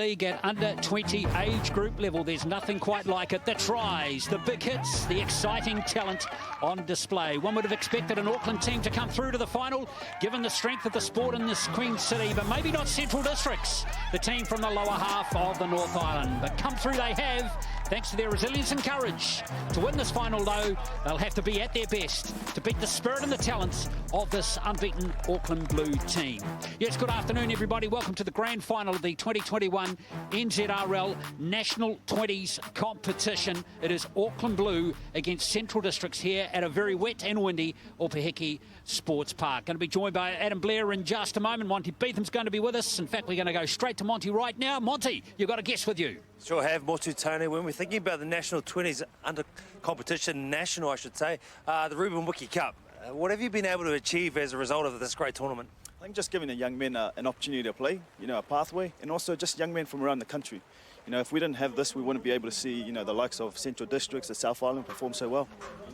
League at under 20 age group level. There's nothing quite like it. The tries, the big hits, the exciting talent on display. One would have expected an Auckland team to come through to the final, given the strength of the sport in this Queen City, but maybe not Central Districts, the team from the lower half of the North Island. But come through they have, thanks to their resilience and courage. To win this final, though, they'll have to be at their best to beat the spirit and the talents of this unbeaten Auckland Blue team. Yes, good afternoon, everybody. Welcome to the grand final of the 2021 NZRL National 20s competition. It is Auckland Blue against Central Districts here at a very wet and windy Opeheki Sports Park. Going to be joined by Adam Blair in just a moment. Monty Beetham's going to be with us. In fact, we're going to go straight to Monty right now. Monty, you've got a guest with you. Sure have, Motu Tony. When we're thinking about the National 20s under competition, national I should say, the Ruben Wiki Cup, what have you been able to achieve as a result of this great tournament? I think just giving the young men an opportunity to play, a pathway, and also just young men from around the country. If we didn't have this, we wouldn't be able to see, the likes of Central Districts, the South Island perform so well.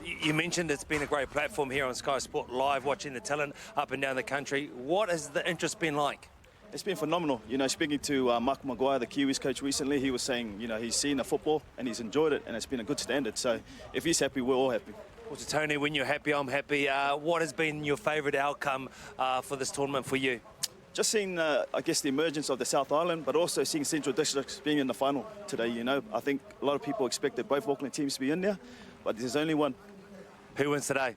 You mentioned it's been a great platform here on Sky Sport Live, watching the talent up and down the country. What has the interest been like? It's been phenomenal. Speaking to Mark Maguire, the Kiwis coach recently, he was saying, he's seen the football and he's enjoyed it, and it's been a good standard. So if he's happy, we're all happy. Well, Tony, when you're happy, I'm happy. What has been your favourite outcome for this tournament for you? Just seeing, I guess, the emergence of the South Island, but also seeing Central Districts being in the final today. I think a lot of people expected both Auckland teams to be in there, but there's only one. Who wins today?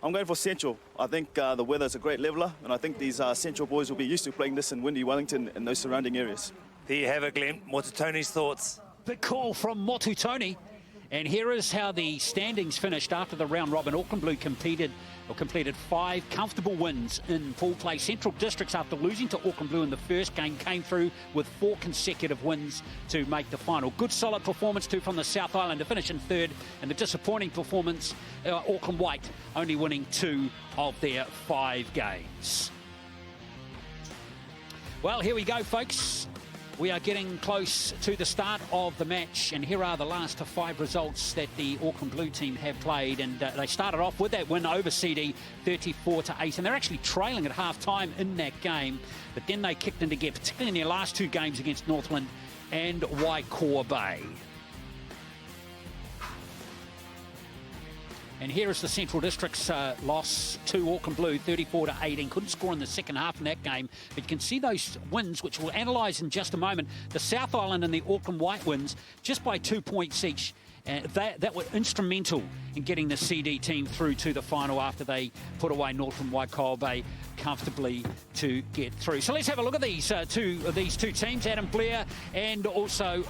I'm going for Central. I think the weather's a great leveller, and I think these Central boys will be used to playing this in windy Wellington and those surrounding areas. There you have it, Glenn. Motu Tony's thoughts. Big call from Motu Tony. And here is how the standings finished after the round robin. Auckland Blue completed 5 comfortable wins in pool play. Central Districts, after losing to Auckland Blue in the first game, came through with 4 consecutive wins to make the final. Good solid performance too from the South Island to finish in third, and the disappointing performance, Auckland White only winning 2 of their 5 games. Well, here we go, folks. We are getting close to the start of the match, and here are the last 5 results that the Auckland Blue team have played. And they started off with that win over CD, 34-8, and they're actually trailing at half-time in that game. But then they kicked into gear, particularly in their last 2 games against Northland and Waikoa Bay. And here is the Central Districts loss to Auckland Blue, 34-18. Couldn't score in the second half in that game. But you can see those wins, which we'll analyse in just a moment. The South Island and the Auckland White wins just by 2 points each. That were instrumental in getting the CD team through to the final after they put away Northland Waikoa Bay comfortably to get through. So let's have a look at these two teams, Adam Blair and also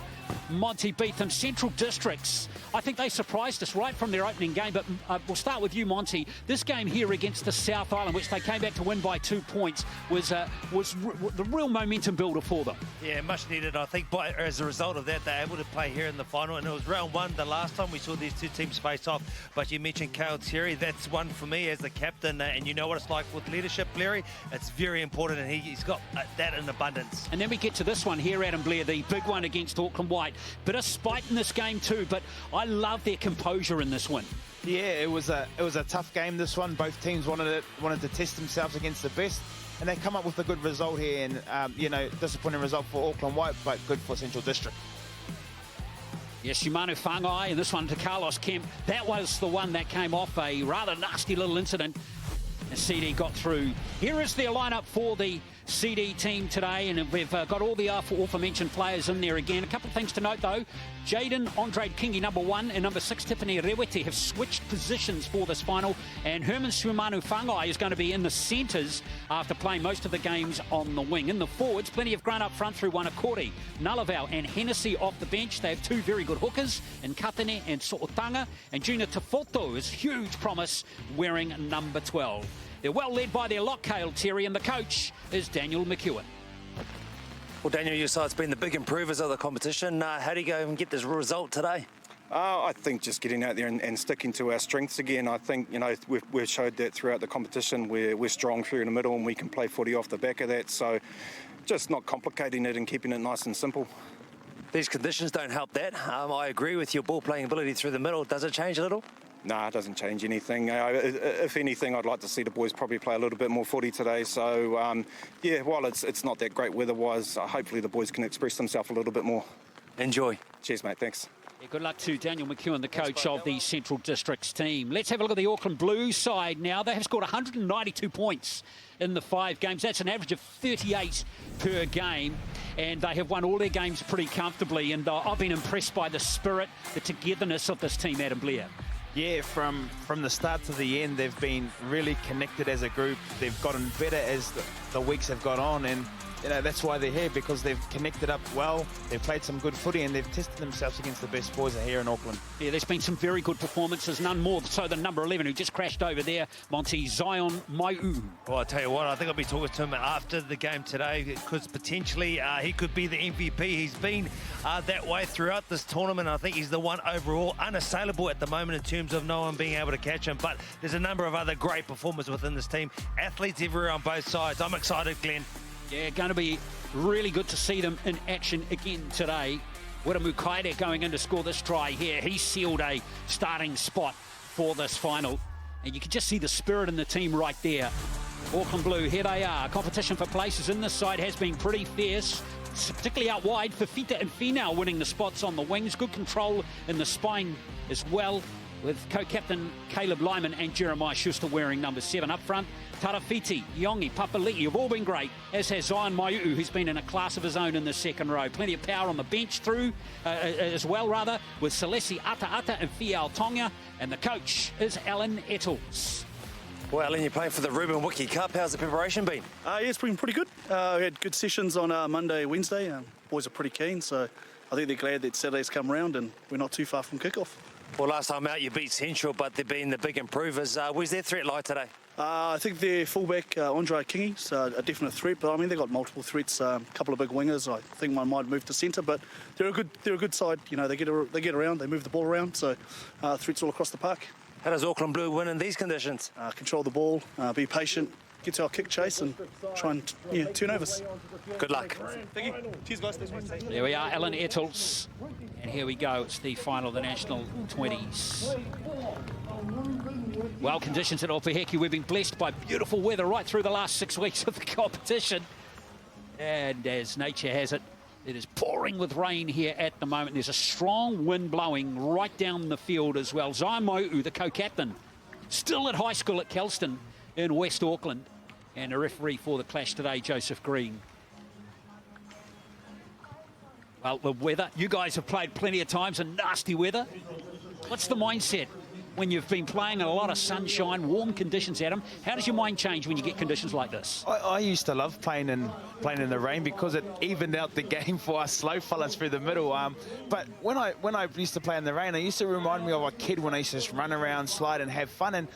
Monty Beetham. Central Districts, I think they surprised us right from their opening game, but we'll start with you, Monty. This game here against the South Island, which they came back to win by 2 points, was the real momentum builder for them. Yeah, much needed. I think as a result of that, they're able to play here in the final, and it was round 1 the last time we saw these 2 teams face off. But you mentioned Kale Terry, that's one for me as the captain, and you know what it's like with leadership, Larry. It's very important, and he's got that in abundance. And then we get to this one here, Adam Blair, the big one against Auckland White. Bit of spite in this game too, but I love their composure in this win. Yeah, it was a tough game, this one. Both teams wanted to test themselves against the best, and they come up with a good result here. And disappointing result for Auckland White, but good for Central District. Yes, Shimano Whangai, and this one to Carlos Kemp. That was the one that came off a rather nasty little incident. And CD got through. Here is their lineup for the CD team today, and we've got all the aforementioned players in there again. A couple of things to note though. Jaden Andre Kingi, number 1, and number 6, Tiffany Rewete, have switched positions for this final, and Herman Shimanu Whangai is going to be in the centres after playing most of the games on the wing. In the forwards, plenty of grunt up front through Wanakori, Nalaval and Hennessy off the bench. They have 2 very good hookers in Katene and So'otanga, and Junior Tafoto is huge promise wearing number 12. They're well led by their lock, Kale Terry, and the coach is Daniel McEwen. Well, Daniel, your side's been the big improvers of the competition. How do you go and get this result today? I think just getting out there and sticking to our strengths again. I think, we've showed that throughout the competition. We're strong through in the middle and we can play footy off the back of that. So just not complicating it and keeping it nice and simple. These conditions don't help that. I agree with your ball playing ability through the middle. Does it change a little? Nah, it doesn't change anything. If anything, I'd like to see the boys probably play a little bit more footy today. So, yeah, while it's not that great weather-wise, hopefully the boys can express themselves a little bit more. Enjoy. Cheers, mate. Thanks. Yeah, good luck to Daniel McEwen, the coach of the Central Districts team. Let's have a look at the Auckland Blues side now. They have scored 192 points in the 5 games. That's an average of 38 per game. And they have won all their games pretty comfortably. And I've been impressed by the spirit, the togetherness of this team, Adam Blair. Yeah, from the start to the end, they've been really connected as a group. They've gotten better as the weeks have gone on, and you know that's why they're here, because they've connected up well. They've played some good footy, and they've tested themselves against the best boys here in Auckland. Yeah, there's been some very good performances, none more so than number 11, who just crashed over there, Monty Zion Maiu. Well, I tell you what, I think I'll be talking to him after the game today, because potentially he could be the MVP. He's been that way throughout this tournament. I think he's the one overall unassailable at the moment in terms of no one being able to catch him. But there's a number of other great performers within this team. Athletes everywhere on both sides. I'm excited, Glenn. Yeah, going to be really good to see them in action again today. Wiramu Kaide going in to score this try here. He sealed a starting spot for this final. And you can just see the spirit in the team right there. Auckland Blue, here they are. Competition for places in this side has been pretty fierce, particularly out wide. Fafita and Finau winning the spots on the wings. Good control in the spine as well, with co-captain Caleb Lyman and Jeremiah Schuster wearing number 7 up front. Tarafiti, Yongi, Papali'i have all been great, as has Zion Maiu, who's been in a class of his own in the second row. Plenty of power on the bench as well, with Selesi Ata and Fial Tonga. And the coach is Alan Ettles. Well, Alan, you're playing for the Ruben Wiki Cup. How's the preparation been? Yeah, it's been pretty good. We had good sessions on Monday, Wednesday. Boys are pretty keen, so I think they're glad that Saturday's come around and we're not too far from kickoff. Well, last time out you beat Central, but they've been the big improvers. Where's their threat lie today? I think their fullback, Andre Kingi's a definite threat, but I mean, they've got multiple threats, a couple of big wingers. I think one might move to centre, but they're a good side. You know, they get around, they move the ball around, so threats all across the park. How does Auckland Blue win in these conditions? Control the ball, be patient, get to our kick chase and try and turnovers. Good luck. Thank you. Cheers, guys. There we are, Alan Ettles. And here we go, it's the final of the National 20s. Well, conditions at Opeheki, we've been blessed by beautiful weather right through the last 6 weeks of the competition. And as nature has it, it is pouring with rain here at the moment. There's a strong wind blowing right down the field as well. Zion Maiu, the co-captain, still at high school at Kelston in West Auckland. And a referee for the clash today, Joseph Green. Well, the weather, you guys have played plenty of times in nasty weather. What's the mindset when you've been playing in a lot of sunshine, warm conditions, Adam? How does your mind change when you get conditions like this? I used to love playing in the rain because it evened out the game for us slow fellas through the middle. But when I used to play in the rain, it used to remind me of a kid when I used to just run around, slide and have fun. And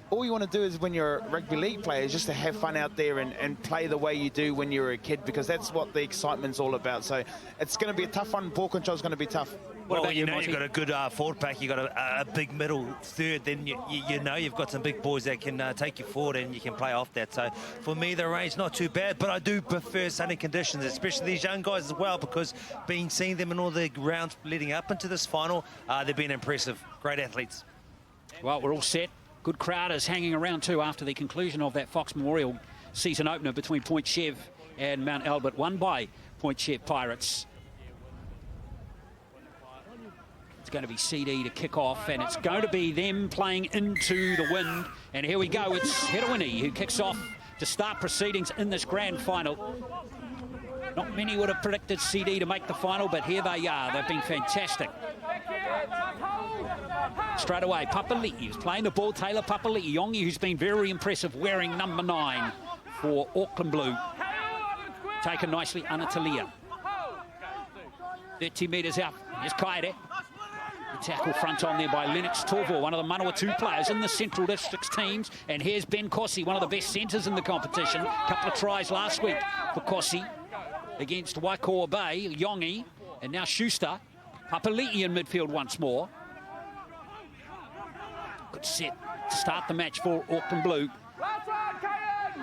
all you want to do is, when you're a rugby league player, is just to have fun out there and play the way you do when you're a kid, because that's what the excitement's all about. So it's going to be a tough one. Ball control's going to be tough. What about you, you've got a good forward pack, you've got a big middle third, then you know you've got some big boys that can take you forward and you can play off that. So for me, the range not too bad, but I do prefer sunny conditions, especially these young guys as well, because seeing them in all the rounds leading up into this final, they've been impressive. Great athletes. Well, we're all set. Good crowd is hanging around too after the conclusion of that Fox Memorial season opener between Point Chev and Mount Albert, won by Point Chev Pirates. It's going to be CD to kick off, and it's going to be them playing into the wind. And here we go, it's Hedawini who kicks off to start proceedings in this grand final. Not many would have predicted CD to make the final, but here they are. They've been fantastic. Straight away, Papali'i is playing the ball. Taylor Papali'i, Yongi, who's been very impressive, wearing number 9 for Auckland Blue. Taken nicely, Anatalia. 30 metres out, here's Kaede. The tackle front on there by Lennox Torvor, one of the Manawatu players in the Central Districts teams. And here's Ben Kossi, one of the best centres in the competition. A couple of tries last week for Kossi against Waikoa Bay, Yongi, and now Schuster. Papali'i in midfield once more. Good set to start the match for Auckland Blue.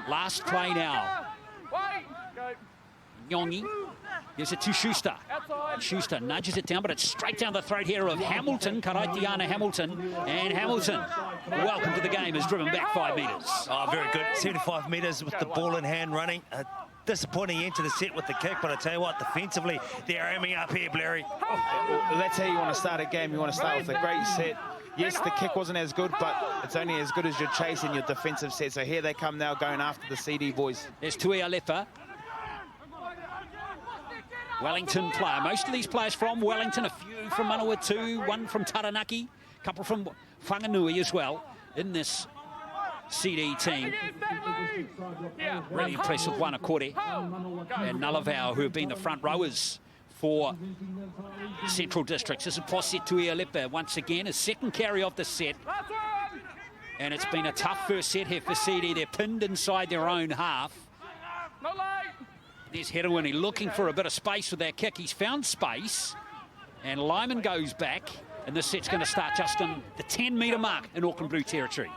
Last play now. Yongi Gives it to Schuster. Schuster nudges it down, but it's straight down the throat here of Hamilton, Karaitiana Hamilton. And Hamilton, welcome to the game, has driven back 5 metres. Oh, very good. 75 metres with the ball in hand running. Disappointing end to the set with the kick, but I tell you what, defensively, they're aiming up here, Blairy. Well, that's how you want to start a game. You want to start with a great set. Yes, the kick wasn't as good, but it's only as good as your chase and your defensive set. So here they come now, going after the CD boys. There's Tui Alepa. Wellington player. Most of these players from Wellington, a few from Manawatu, one from Taranaki, a couple from Whanganui as well in this CD team. Really impressed with Wanakore and Nullavow, who have been the front rowers for Central Districts. This is Poset Tui Alepa once again, his second carry of the set. And it's been a tough first set here for CD. They're pinned inside their own half. There's Herewini looking for a bit of space with that kick. He's found space, and Lyman goes back, and this set's going to start just on the 10-metre mark in Auckland Blue territory.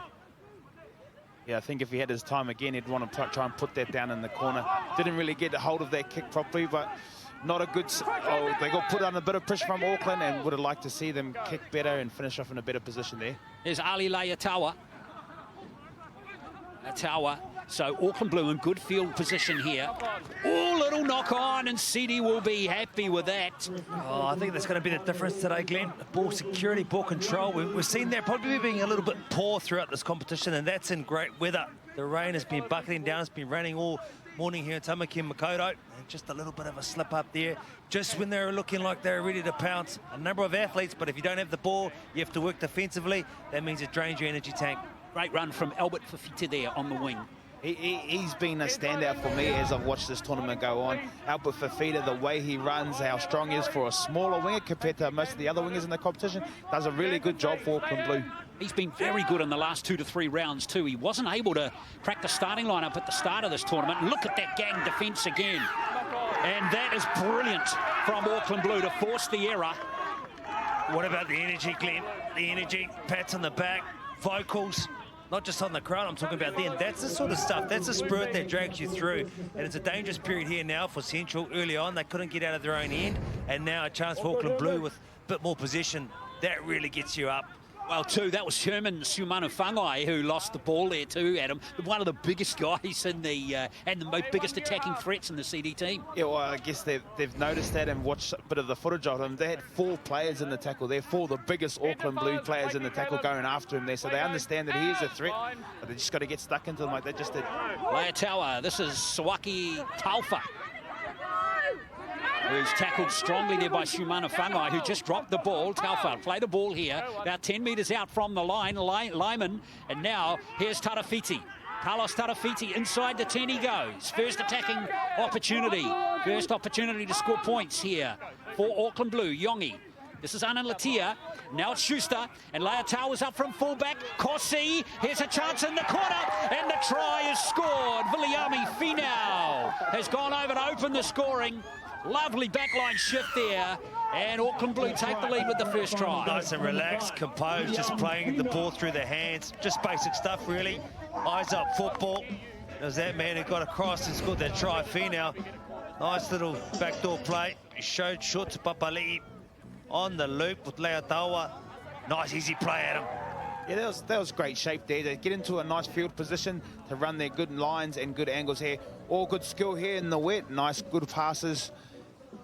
Yeah, I think if he had his time again, he'd want to try and put that down in the corner. Didn't really get a hold of that kick properly, but not a good... Oh, they got put under a bit of pressure from Auckland, and would have liked to see them kick better and finish off in a better position there. There's Ali Leatawa. So Auckland Blue in good field position here. Oh, little knock on, and CD will be happy with that. Oh, I think that's going to be the difference today, Glenn. Ball security, ball control. We've seen that probably being a little bit poor throughout this competition, and that's in great weather. The rain has been bucketing down. It's been raining all morning here in Tamaki and Makaurau. And just a little bit of a slip up there, just when they're looking like they're ready to pounce. A number of athletes, but if you don't have the ball, you have to work defensively. That means it drains your energy tank. Great run from Albert Fafita there on the wing. He's been a standout for me as I've watched this tournament go on. Albert Fafita, the way he runs, how strong he is for a smaller winger compared to most of the other wingers in the competition, does a really good job for Auckland Blue. He's been very good in the last 2 to 3 rounds too. He wasn't able to crack the starting lineup at the start of this tournament. Look at that gang defence again. And that is brilliant from Auckland Blue to force the error. What about the energy, Glenn? The energy, pats on the back, vocals. Not just on the crowd, I'm talking about them. That's the sort of stuff, that's the spirit that drags you through. And it's a dangerous period here now for Central. Early on, they couldn't get out of their own end. And now a chance for Auckland Blue with a bit more possession. That really gets you up. Well, too, that was Sherman Sumanu Whangai who lost the ball there too, Adam. One of the biggest guys in the and the biggest attacking threats in the CD team. Yeah, well, I guess they've noticed that and watched a bit of the footage of him. They had 4 players in the tackle there, 4 of the biggest Auckland Blue players in the tackle going after him there, so they understand that he is a threat, but they just got to get stuck into them like they just did. Leatawa, this is Sawaki Taufa, who's tackled strongly there by Sumana Whangai, who just dropped the ball. Taufa play the ball here, about 10 metres out from the line, Lyman, and now here's Tarafiti. Carlos Tarafiti, inside the 10 he goes. First attacking opportunity. First opportunity to score points here for Auckland Blue. Yongi. This is Anand Latia. Now it's Schuster, and Leatawa's up from fullback. Kossi, here's a chance in the corner, and the try is scored. Viliami Finau has gone over to open the scoring. Lovely backline shift there, and Auckland Blue take the lead with the first try. Nice and relaxed, composed, just playing the ball through their hands. Just basic stuff, really. Eyes up football. There's that man who got across and scored that try, Finau. Nice little backdoor play. Showed short to Papali'i on the loop with Leatawa. Nice, easy play, Adam. Yeah, that was great shape there. They get into a nice field position to run their good lines and good angles here. All good skill here in the wet. Nice, good passes.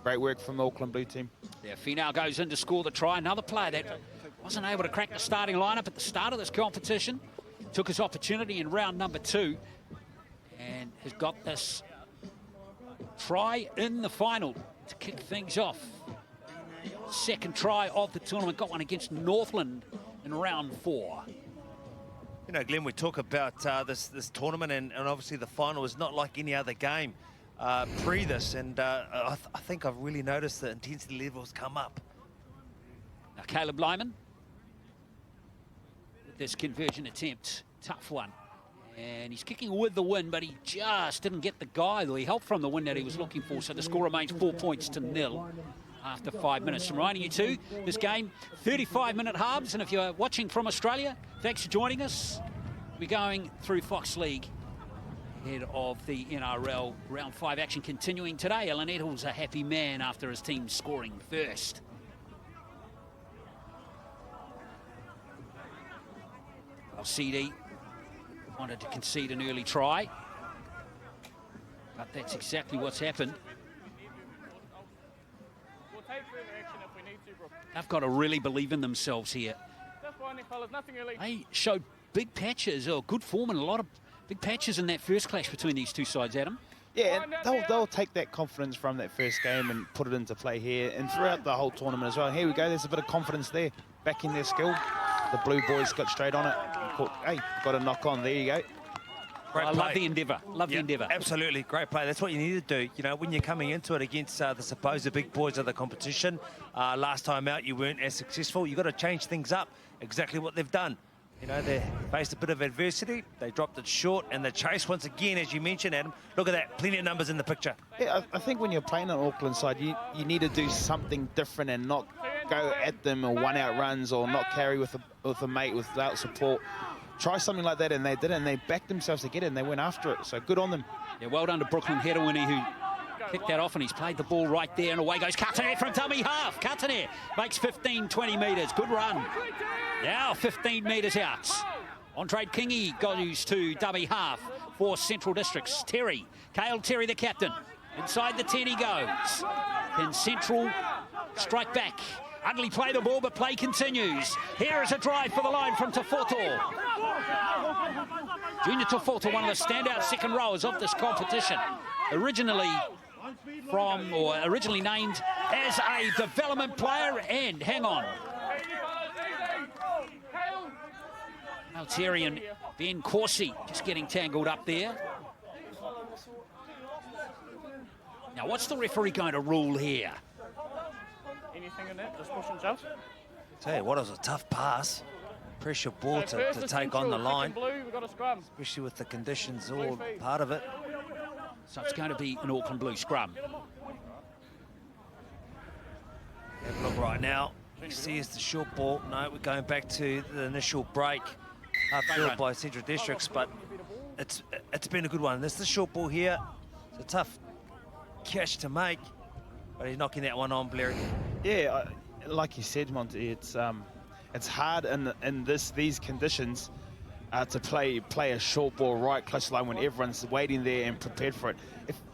Great work from the Auckland Blue team. Yeah, Finau goes in to score the try. Another player that wasn't able to crack the starting lineup at the start of this competition. Took his opportunity in round number 2 and has got this try in the final to kick things off. Second try of the tournament. Got one against Northland in round 4. You know, Glenn, we talk about this tournament, and obviously the final is not like any other game pre this, and I think I've really noticed the intensity levels come up. Now Caleb Lyman with this conversion attempt, tough one, and he's kicking with the wind, but he just didn't get the guy, the help from the wind that he was looking for, so the score remains 4 points to 0 after 5 minutes. Reminding you too, this game 35-minute halves, and if you're watching from Australia, thanks for joining us. We're going through Fox League ahead of the NRL Round 5 action continuing today. Alan Eddle's a happy man after his team scoring first. Well, CD wanted to concede an early try, but that's exactly what's happened. They've got to really believe in themselves here. They showed big patches, or good form, and a lot of big patches in that first clash between these two sides, Adam. Yeah, and they'll take that confidence from that first game and put it into play here and throughout the whole tournament as well. Here we go, there's a bit of confidence there, back in their skill. The Blue boys got straight on it. Hey, got a knock on, there you go. Great I play. love the endeavour, the endeavour. Absolutely, great play. That's what you need to do. You know, when you're coming into it against the supposed big boys of the competition, last time out you weren't as successful. You've got to change things up, exactly what they've done. You know, they faced a bit of adversity, they dropped it short, and the chase once again, as you mentioned, Adam, look at that, plenty of numbers in the picture. Yeah, I think when you're playing an Auckland side, you need to do something different and not go at them or one-out runs or not carry with a mate without support. Try something like that, and they did it, and they backed themselves to get it, and they went after it, so good on them. Yeah, well done to Brooklyn Hedawini, who kicked that off, and he's played the ball right there, and away goes Katanē from dummy half. Katanē makes 15, 20 metres. Good run. Now 15 metres out. Andre Kingi goes to dummy half for Central Districts. Terry, Cale Terry, the captain. Inside the 10 he goes. Then Central strike back. Ugly play the ball, but play continues. Here is a drive for the line from Tafoto. Junior Tafoto, one of the standout second rowers of this competition. Originally named as a development player, and hang on. Terry and Ben Corsi just getting tangled up there. Now, what's the referee going to rule here? Anything in that? Just push and shove? Tell you what, it was a tough pass. Pressure ball to take on the line. Blue, we've got a scrum. Especially with the conditions all part of it. So it's going to be an Auckland Blue scrum. Have a look right now. You see it's the short ball. No, we're going back to the initial break. Upfield by Central Districts, but it's been a good one. This is the short ball here. It's a tough catch to make, but he's knocking that one on, Blairy. Yeah, like you said, Monty, it's hard in these conditions to play a short ball right close to line when everyone's waiting there and prepared for it.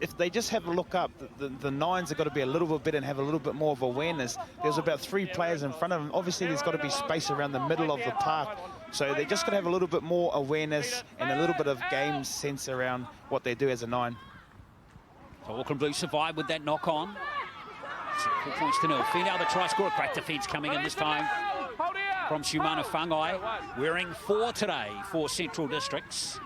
If they just have a look up, the nines have got to be a little bit better and have a little bit more of awareness. There's about 3 players in front of them. Obviously, there's got to be space around the middle of the park. So they just got to have a little bit more awareness and a little bit of game sense around what they do as a 9. So Auckland Blue survived with that knock on. 4 points to nil. Finau, the try scorer. Great defence coming in this time from Shumana Whangai, wearing 4 today for Central Districts.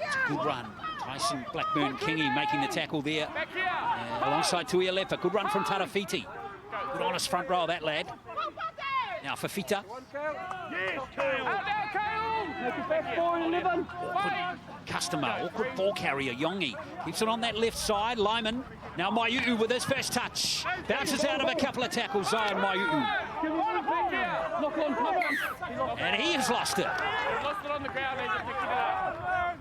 It's a good run. Tyson Blackburn Kingi making the tackle there. Alongside Tuia Lepa. Good run from Tarafiti. Good honest front row, that lad. Now for Fita. Awkward customer, awkward ball carrier, Yongi. Keeps it on that left side, Lyman. Now Maiu'u with his first touch. Bounces out of a couple of tackles, Zion Maiu'u. And he has lost it. Lost it on the ground, they just picked it up.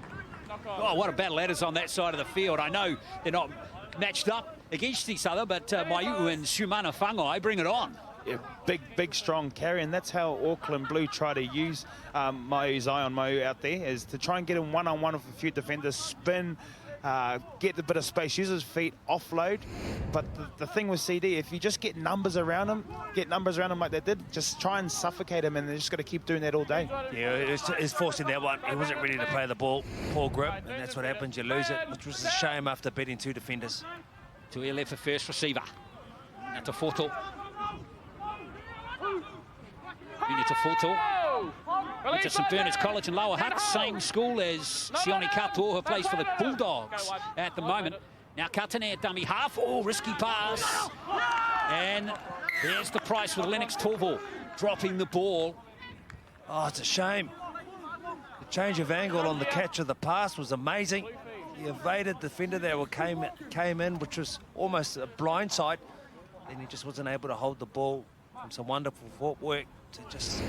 Oh, what a battle that is on that side of the field. I know they're not matched up against each other, but Maiu'u and Shumana Whangai bring it on. Yeah, big, strong carry, and that's how Auckland Blue try to use Zion Maiu'u out there, is to try and get him one-on-one with a few defenders, spin, get a bit of space, use his feet, offload. But the thing with CD, if you just get numbers around him like they did, just try and suffocate him, and they're just got to keep doing that all day. Yeah, he's forcing that one. He wasn't ready to play the ball. Poor grip, and that's what happens. You lose it, which was a shame after beating 2 defenders. Tuia left for first receiver. Now to Forto. Junior Tafoto. Went to St Bernard's College in Lower Hutt, same school as Sione Katoa, who plays for the Bulldogs at the moment. Now Katanē at dummy half. Oh, risky pass. And there's the price with Lennox Torval dropping the ball. Oh, it's a shame. The change of angle on the catch of the pass was amazing. He evaded the defender that came in, which was almost a blindside. Then he just wasn't able to hold the ball from some wonderful footwork to just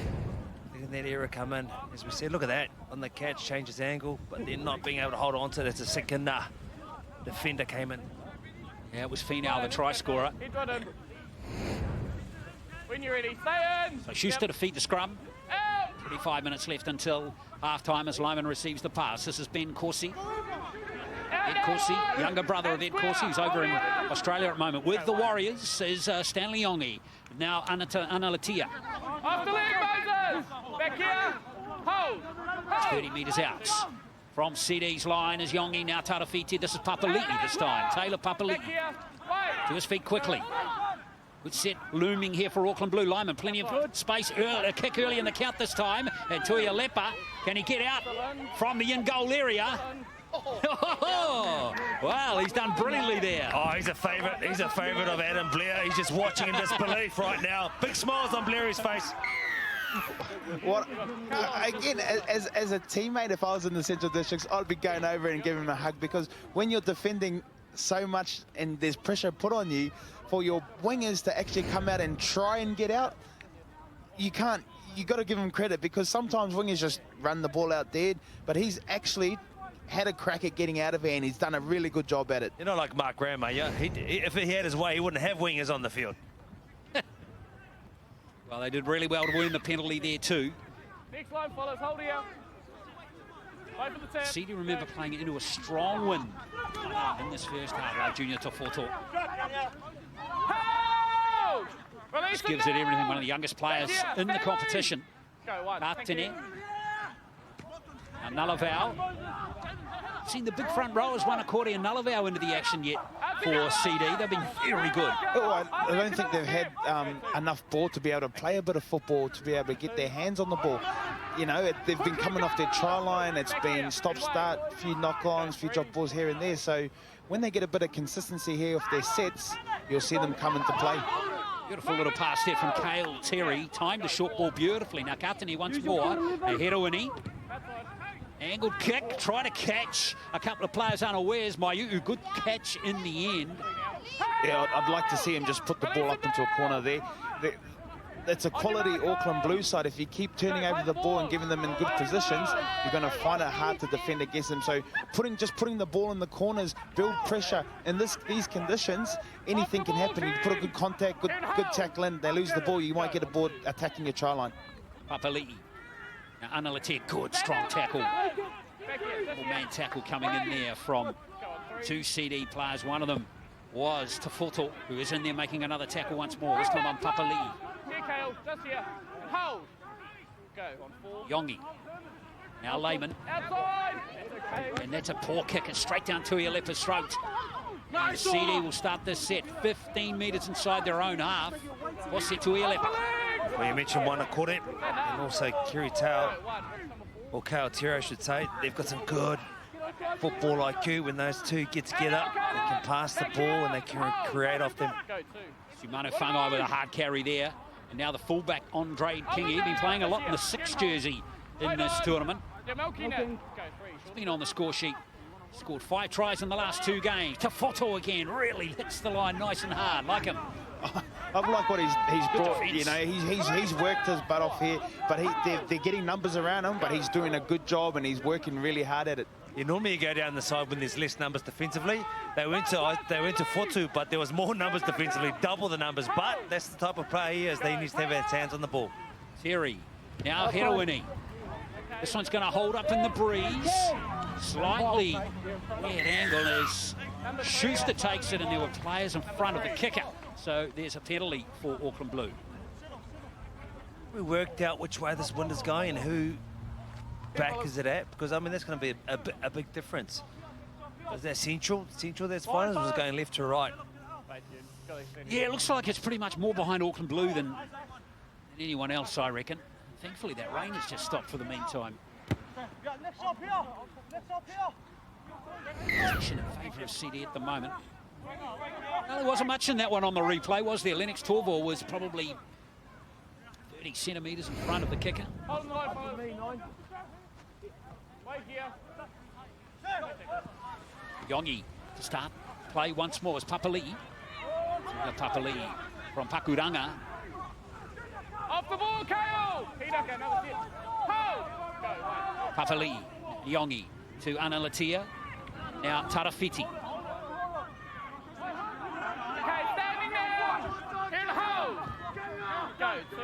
that error come in. As we said, look at that. On the catch, changes angle, but then not being able to hold on to it. It's a second defender came in. Yeah, it was Finau, the try scorer. When you're ready, stay in. So Schuster to feed the scrum. 25 minutes left until half-time as Lyman receives the pass. This is Ben Corsi. Ed Corsi, younger brother of Ed Corsi, who's over in Australia at the moment. With the Warriors is Stanley Yongi. Now Analatia. Off the leg, Moses. Back here. Hold. 30 metres out. From CD's line is Yongi, now Tarafiti. This is Papali'i this time. Taylor Papali'i. To his feet quickly. Good set looming here for Auckland Blue. Lyman, plenty of space. A kick early in the count this time. And Tuia Lepa, can he get out from the in-goal area? Well, he's done brilliantly there. Oh, he's a favourite. He's a favourite of Adam Blair. He's just watching in disbelief right now. Big smiles on Blair's face. What again, as a teammate, if I was in the Central Districts, I'd be going over and giving him a hug, because when you're defending so much and there's pressure put on you, for your wingers to actually come out and try and get out, you got to give him credit, because sometimes wingers just run the ball out dead, but he's actually had a crack at getting out of here, and he's done a really good job at it. You're not like Mark Graham, are you? If he had his way, he wouldn't have wingers on the field. Well, they did really well to win the penalty there too. Next line follows, hold here. Wait for the tap. CD, remember, playing into a strong win in this first half. Junior Tofoto. Hold! This gives it everything. One of the youngest players in the competition. Go one. Katene. Now Nullavow. Seen the big front rowers, one accordion Nullavow into the action yet for CD. They've been very good. Oh, I don't think they've had enough ball to be able to play a bit of football, to be able to get their hands on the ball. You know, they've been coming off their try line. It's been stop-start, a few knock-ons, a few drop balls here and there. So when they get a bit of consistency here off their sets, you'll see them come into play. Beautiful little pass there from Cale Terry. Timed the short ball beautifully. Now Katene once more. A Heroini. Angled kick, try to catch a couple of players unawares. Maiu'u, good catch in the end. Yeah, I'd like to see him just put the ball up into a corner there. It's a quality Auckland Blues side. If you keep turning over the ball and giving them in good positions, you're going to find it hard to defend against them. So just putting the ball in the corners, build pressure. In these conditions, anything can happen. You put a good contact, good tackle in, they lose the ball, you might get a ball attacking your try line. Papali'i. Now Analatia, good strong tackle. Man tackle coming in there from two CD players. One of them was Tafoto, who is in there making another tackle once more. This time on Papali'i. Here, Cale, just here. Hold. Go on 4. Yongi. Now Lehman. Outside. And that's a poor kick. It's straight down to Ialepa's throat. And CD will start this set 15 metres inside their own half. What's it to Ialepa? Well, you mentioned one accordion and also Kiri Tau, or Kaotira, I should say. They've got some good football IQ. When those two get together, they can pass the ball and they can create off them. Sumano Fungai with a hard carry there. And now the fullback, Andre King. He's been playing a lot in the 6 jersey in this tournament. He's been on the score sheet. Scored 5 tries in the last 2 games. Tafoto again, really hits the line nice and hard, like him. I like what he's brought. Defense. You know, he's worked his butt off here, but they're getting numbers around him, but he's doing a good job and he's working really hard at it. Normally you go down the side when there's less numbers defensively. They went to Fotu, but there was more numbers defensively, double the numbers. But that's the type of player he is. They need to have his hands on the ball. Terry, now Heroini. This one's going to hold up in the breeze. Slightly weird angle as Schuster takes it, and there were players in front of the kicker. So there's a penalty for Auckland Blue. We worked out which way this wind is going and who back is it at, because I mean that's going to be a big difference. Is that central that's fine, or was it going left to right? Yeah, it looks like it's pretty much more behind Auckland Blue than anyone else, I reckon. Thankfully that rain has just stopped for the meantime. Position in favour of CD at the moment. Well, there wasn't much in that one on the replay, was there? Lennox Torvald was probably 30 centimetres in front of the kicker. Hold the line, follow. Wait here. Yongi to start play once more as Papali'i. Papali'i from Pakuranga. Off the ball, Kale! Hidaka, another set. Hold! Go, one. Papali, Yongi to Analatia. Now Tarafiti. Okay, standing now. In hold. Go, two.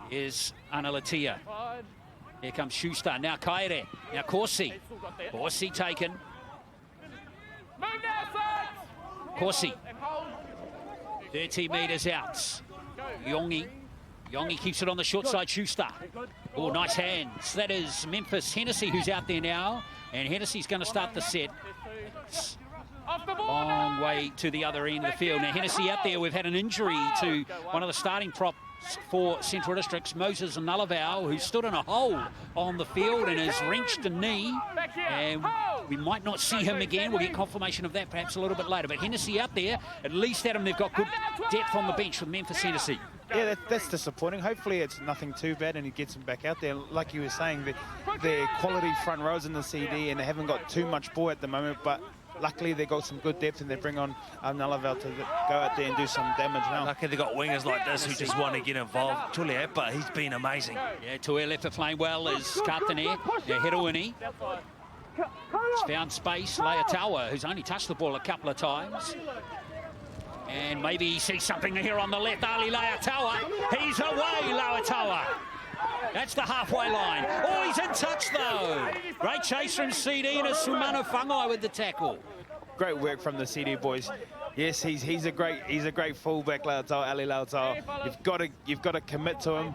Here's Analatia. Wide. Here comes Schuster. Now Kaere. Now Corsi. Corsi taken. Move now, sides. Corsi. And hold. 30 metres out. Go. Yongi. Yongi keeps it on the short side. Schuster. Oh, nice hands. That is Memphis Hennessy who's out there now. And Hennessy's going to start the set. Off the ball. Long way to the other end of the field. Now Hennessy out there. We've had an injury to one of the starting props for Central Districts, Moses Nullavow, who stood in a hole on the field and has wrenched a knee. And we might not see him again. We'll get confirmation of that perhaps a little bit later. But Hennessy out there, at least Adam, they've got good depth on the bench with Memphis Hennessy. Yeah, that's disappointing. Hopefully it's nothing too bad and he gets him back out there. Like you were saying, they're quality front rows in the CD and they haven't got too much ball at the moment, but luckily they got some good depth and they bring on Nullavow to go out there and do some damage now. Luckily they got wingers like this who just want to get involved. Tulia, but he's been amazing. Yeah, Tuea left it playing well is Katane. Now Heroini. He's found space. Leatawa, who's only touched the ball a couple of times. And maybe he sees something here on the left. Ali Leatawa. He's away, Leatawa. That's the halfway line. Oh, he's in touch, though. Great chase from CD and a Sumano Whangai with the tackle. Great work from the CD boys. Yes, he's a great fullback, Leatawa, Ali Leatawa. You've got to commit to him.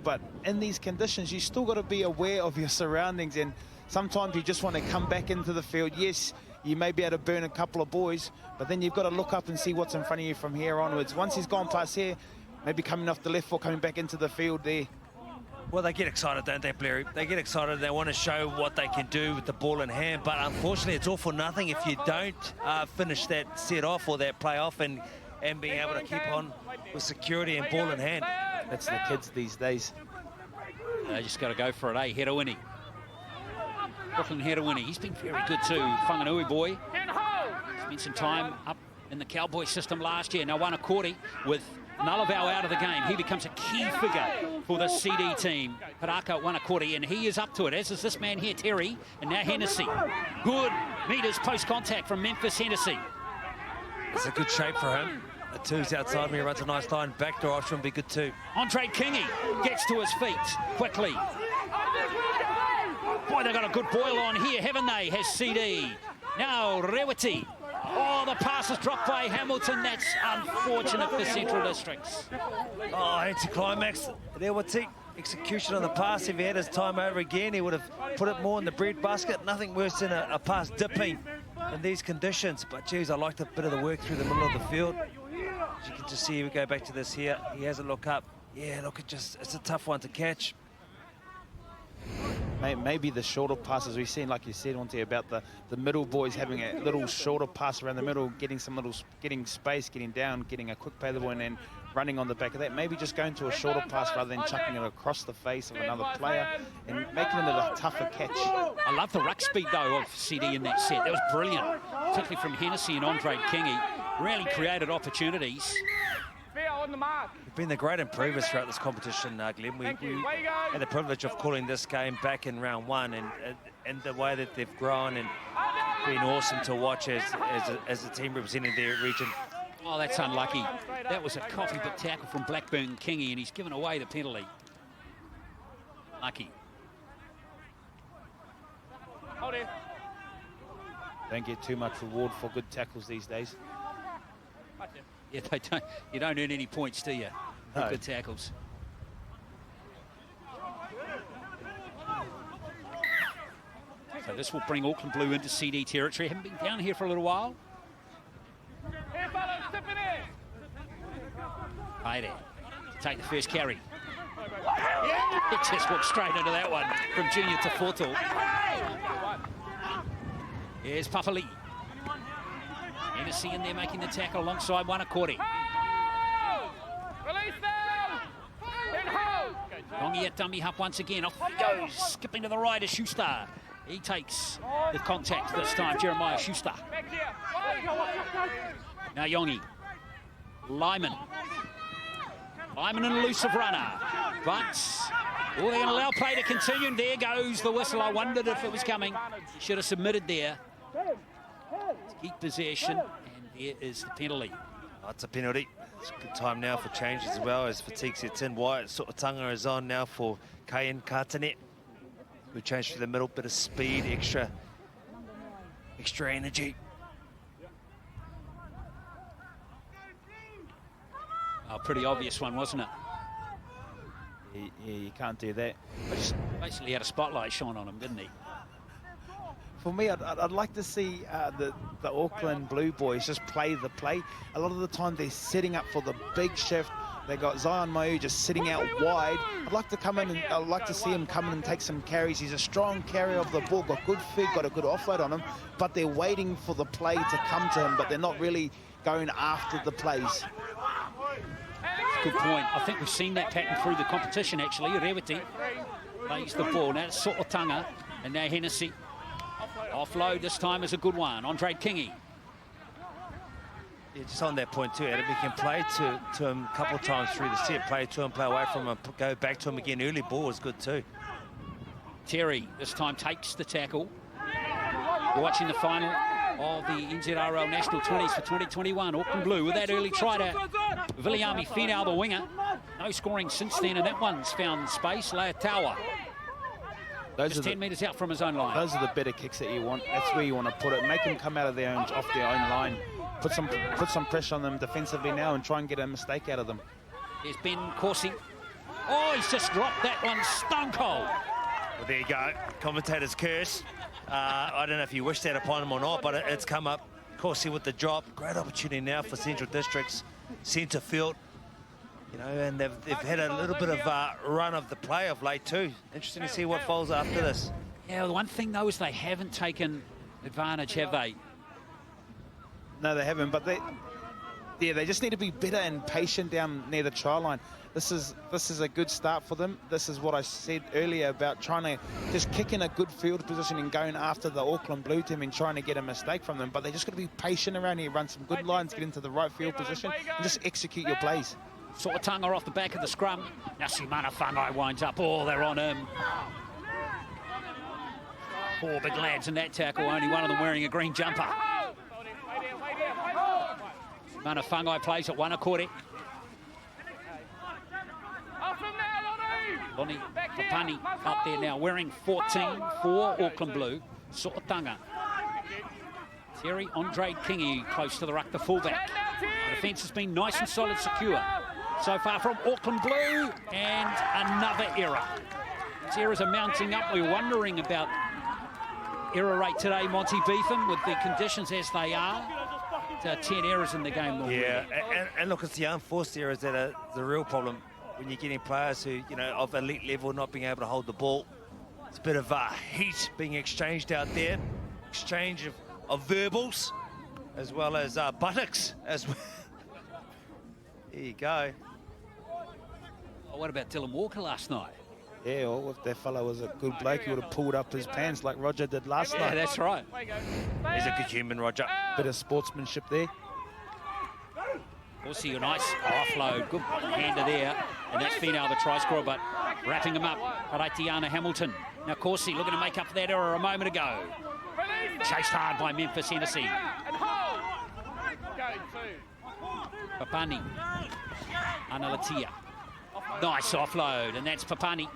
But in these conditions, you still got to be aware of your surroundings. And sometimes you just want to come back into the field. Yes, you may be able to burn a couple of boys, but then you've got to look up and see what's in front of you from here onwards. Once he's gone past here, maybe coming off the left foot, coming back into the field there. Well, they get excited, don't they, Blairy? They get excited. They want to show what they can do with the ball in hand. But unfortunately, it's all for nothing if you don't finish that set off or that play off and being able to keep on with security and ball in hand. That's the kids these days. They just got to go for it, eh? Heroini. Brooklyn Heroini. He's been very good too. Whanganui boy. Spent some time up in the Cowboy system last year. Now Wanakori with Nullavow out of the game. He becomes a key figure for the CD team. Paraka Wanakori, and he is up to it, as is this man here, Terry, and now Hennessy. Good meters post-contact from Memphis Hennessy. It's a good shape for him. The two's outside me, runs a nice line. Backdoor option would be good too. Andre Kingy gets to his feet quickly. Boy, they've got a good boil on here, haven't they, has CD. Now Rewati. Oh, the pass is dropped by Hamilton. That's unfortunate for Central Districts. Oh, anticlimax. Rewati, execution on the pass. If he had his time over again, he would have put it more in the bread basket. Nothing worse than a pass dipping in these conditions. But, geez, I liked a bit of the work through the middle of the field. As you can just see, we go back to this here. He has a look up. Yeah, look, it's a tough one to catch. Maybe the shorter passes we've seen, like you said, Monty, about the middle boys having a little shorter pass around the middle, getting space, getting down, getting a quick pay the ball, and then running on the back of that. Maybe just going to a shorter pass rather than chucking it across the face of another player and making it a tougher catch. I love the ruck speed, though, of CD in that set. That was brilliant, particularly from Hennessy and Andre Kingy. Really created opportunities. On the mark. We've been the great improvers throughout this competition, Glenn. We had the privilege of calling this game back in round one, and the way that they've grown and been awesome to watch as a team representing their region. Oh, that's unlucky. That was a copybook tackle from Blackburn Kingy, and he's given away the penalty. Lucky. Hold it. Don't get too much reward for good tackles these days. Yeah, you don't earn any points, do you? No. Good tackles. So this will bring Auckland Blue into CD territory. Haven't been down here for a little while. Here, fellas, tip it in. Haere to take the first carry. It just walked straight into that one from Junior to Fortal. Here's Papali. Hennessy in there making the tackle alongside Wanakori. Release them. Then hold. Yongi at dummy half once again. Off he goes. Skipping to the right is Schuster. He takes the contact this time, Jeremiah Schuster. Back here. Now Yongi. Lyman. I'm an elusive runner, but they're going to allow play to continue. And there goes the whistle. I wondered if it was coming. Should have submitted there to keep possession, and there is the penalty. Oh, it's a penalty. It's a good time now for changes as well as fatigue sets in. Wyatt So'otanga is on now for Kayan Katanet. We change to the middle, bit of speed, extra energy. Oh, pretty obvious one, wasn't it? Yeah, you can't do that. Basically had a spotlight shone on him, didn't he? For me, I'd like to see the Auckland Blue Boys just play the play. A lot of the time they're setting up for the big shift. They got Zion Mau just sitting out wide. I'd like to see him come in and take some carries. He's a strong carrier of the ball, got good feet, got a good offload on him, but they're waiting for the play to come to him, but they're not really going after the plays. Good point. I think we've seen that pattern through the competition, actually. Rewiti plays the ball. Now it's So'otanga, and now Hennessy. Offload this time is a good one. Andre Kingi. Yeah, just on that point too, Adam, we can play to him a couple of times through the set, play to him, play away from him, go back to him again. Early ball is good too. Terry this time takes the tackle. We're watching the final of the NZRL National 20s for 2021. Auckland Blue with that early try to Viliami Finau, the winger. No scoring since then, and that one's found space. Leatawa. Just 10 metres out from his own line. Those are the better kicks that you want. That's where you want to put it. Make them come out of off their own line. Put some pressure on them defensively now and try and get a mistake out of them. There's Ben Corsi. Oh, he's just dropped that one stone cold. Well, there you go. Commentator's curse. I don't know if you wish that upon him or not, but it's come up. Corsi with the drop. Great opportunity now for Central Districts. Centre field. You know, and they've had a little bit of run of the play of late too. Interesting to see what falls after this. Yeah, well, the one thing though is they haven't taken advantage, have they? No, they haven't, but they just need to be better and patient down near the try line. This is a good start for them. This is what I said earlier about trying to just kick in a good field position and going after the Auckland Blue team and trying to get a mistake from them. But they just got to be patient around here, run some good lines, get into the right field position, and just execute your plays. So'otanga off the back of the scrum. Now Simana Whangai winds up. Oh, they're on him. Four big lads in that tackle, only one of them wearing a green jumper. Simana Whangai plays at Wanakore. Lonnie Papani up there now, wearing 14 for Auckland Blue. So'otanga. Terry Andre Kingi close to the ruck, the fullback. The defence has been nice and solid, secure. So far from Auckland Blue, and another error. These errors are mounting up. We're wondering about error rate today, Monty Beetham, with the conditions as they are. 10 errors in the game already. Yeah, and look, it's the unforced errors that are the real problem when you're getting players who, you know, of elite level not being able to hold the ball. It's a bit of heat being exchanged out there. Exchange of verbals, as well as buttocks as well. There you go. Oh, what about Dylan Walker last night? Yeah, well, if that fellow was a good bloke, he would have pulled up his pants like Roger did last night. Yeah, that's right. He's a good human, Roger. Bit of sportsmanship there. Also, a nice offload, good hander there, and that's Finau, the try scorer, but wrapping him up, Paraitiana Hamilton. Now Corsi looking to make up for that error a moment ago. Chased hard by Memphis Hennessy. Papani, Analatia. Nice offload, and that's Papani.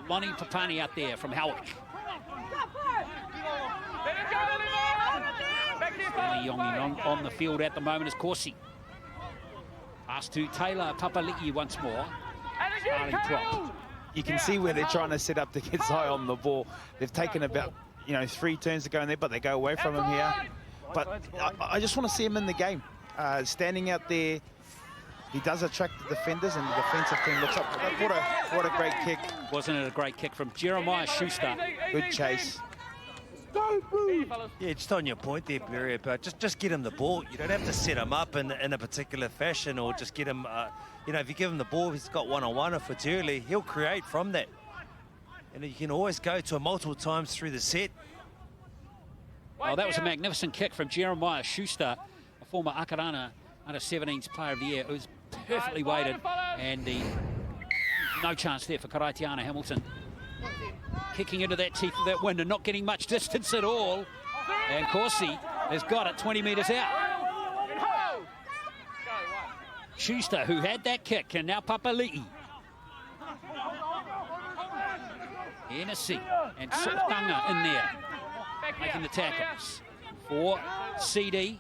Lonnie Papani out there from Howick. Yongi on the field at the moment is Corsi. Pass to Taylor Papali'i once more. Starting prop. You can see where they're trying to set up to get Zai on the ball. They've taken about 3 turns to go in there, but they go away from him here. But I just want to see him in the game. Standing out there, he does attract the defenders, and the defensive team looks up. What a great kick. Wasn't it a great kick from Jeremiah Schuster? Good chase. Yeah, just on your point there, Barry, about just get him the ball. You don't have to set him up in a particular fashion, or just get him, if you give him the ball, he's got one-on-one. If it's early, he'll create from that. And you can always go to him multiple times through the set. Oh, that was a magnificent kick from Jeremiah Schuster, a former Akarana under-17s player of the year. It was perfectly weighted, and no chance there for Karaitiana Hamilton. Kicking into that teeth of that wind and not getting much distance at all. And Corsi has got it 20 metres out. Schuster, who had that kick, and now Papali'i. Hennessy and Sotanga in there, making the tackles for CD.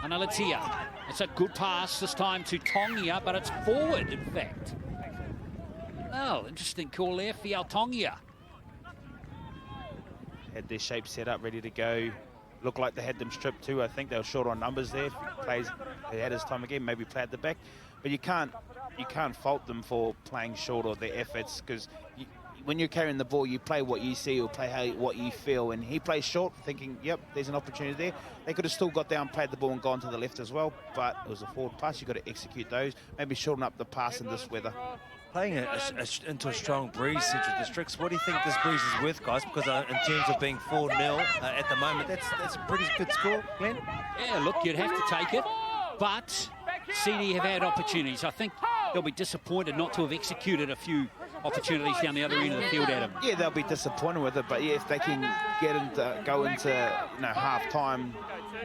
Analatia. It's a good pass this time to Tongia, but it's forward, in fact. Oh, interesting call there for Tongia. Had their shape set up, ready to go. Looked like they had them stripped too. I think they were short on numbers there. He had his time again, maybe play at the back. But you can't fault them for playing short or their efforts, because when you're carrying the ball, you play what you see or play what you feel. And he plays short, thinking, yep, there's an opportunity there. They could have still got down, played the ball and gone to the left as well, but it was a forward pass. You've got to execute those. Maybe shorten up the pass in this weather. Playing into a strong breeze, Central Districts. What do you think this breeze is worth, guys? Because in terms of being 4-0 at the moment, that's a pretty good score, Glenn. Yeah, look, you'd have to take it. But CD have had opportunities. I think they'll be disappointed not to have executed a few opportunities down the other end of the field, Adam. Yeah, they'll be disappointed with it, but yeah, if they can go into half-time,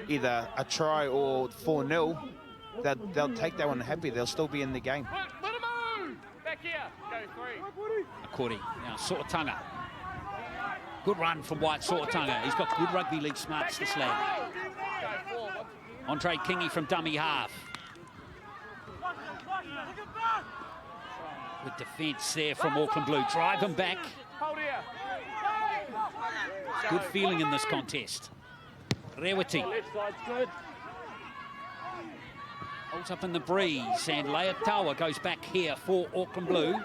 either a try or 4-0, they'll take that one happy. They'll still be in the game. Back here. Go 3. Akori. Now, Sotanga. Good run from White Sotanga. He's got good rugby league smarts, this lad. Andre Kingy from dummy half. Good defence there from Auckland Blue. Drive him back. Hold here. Good feeling in this contest. Rewati. Left side's good. Holds up in the breeze, and Leatawa goes back here for Auckland Blue.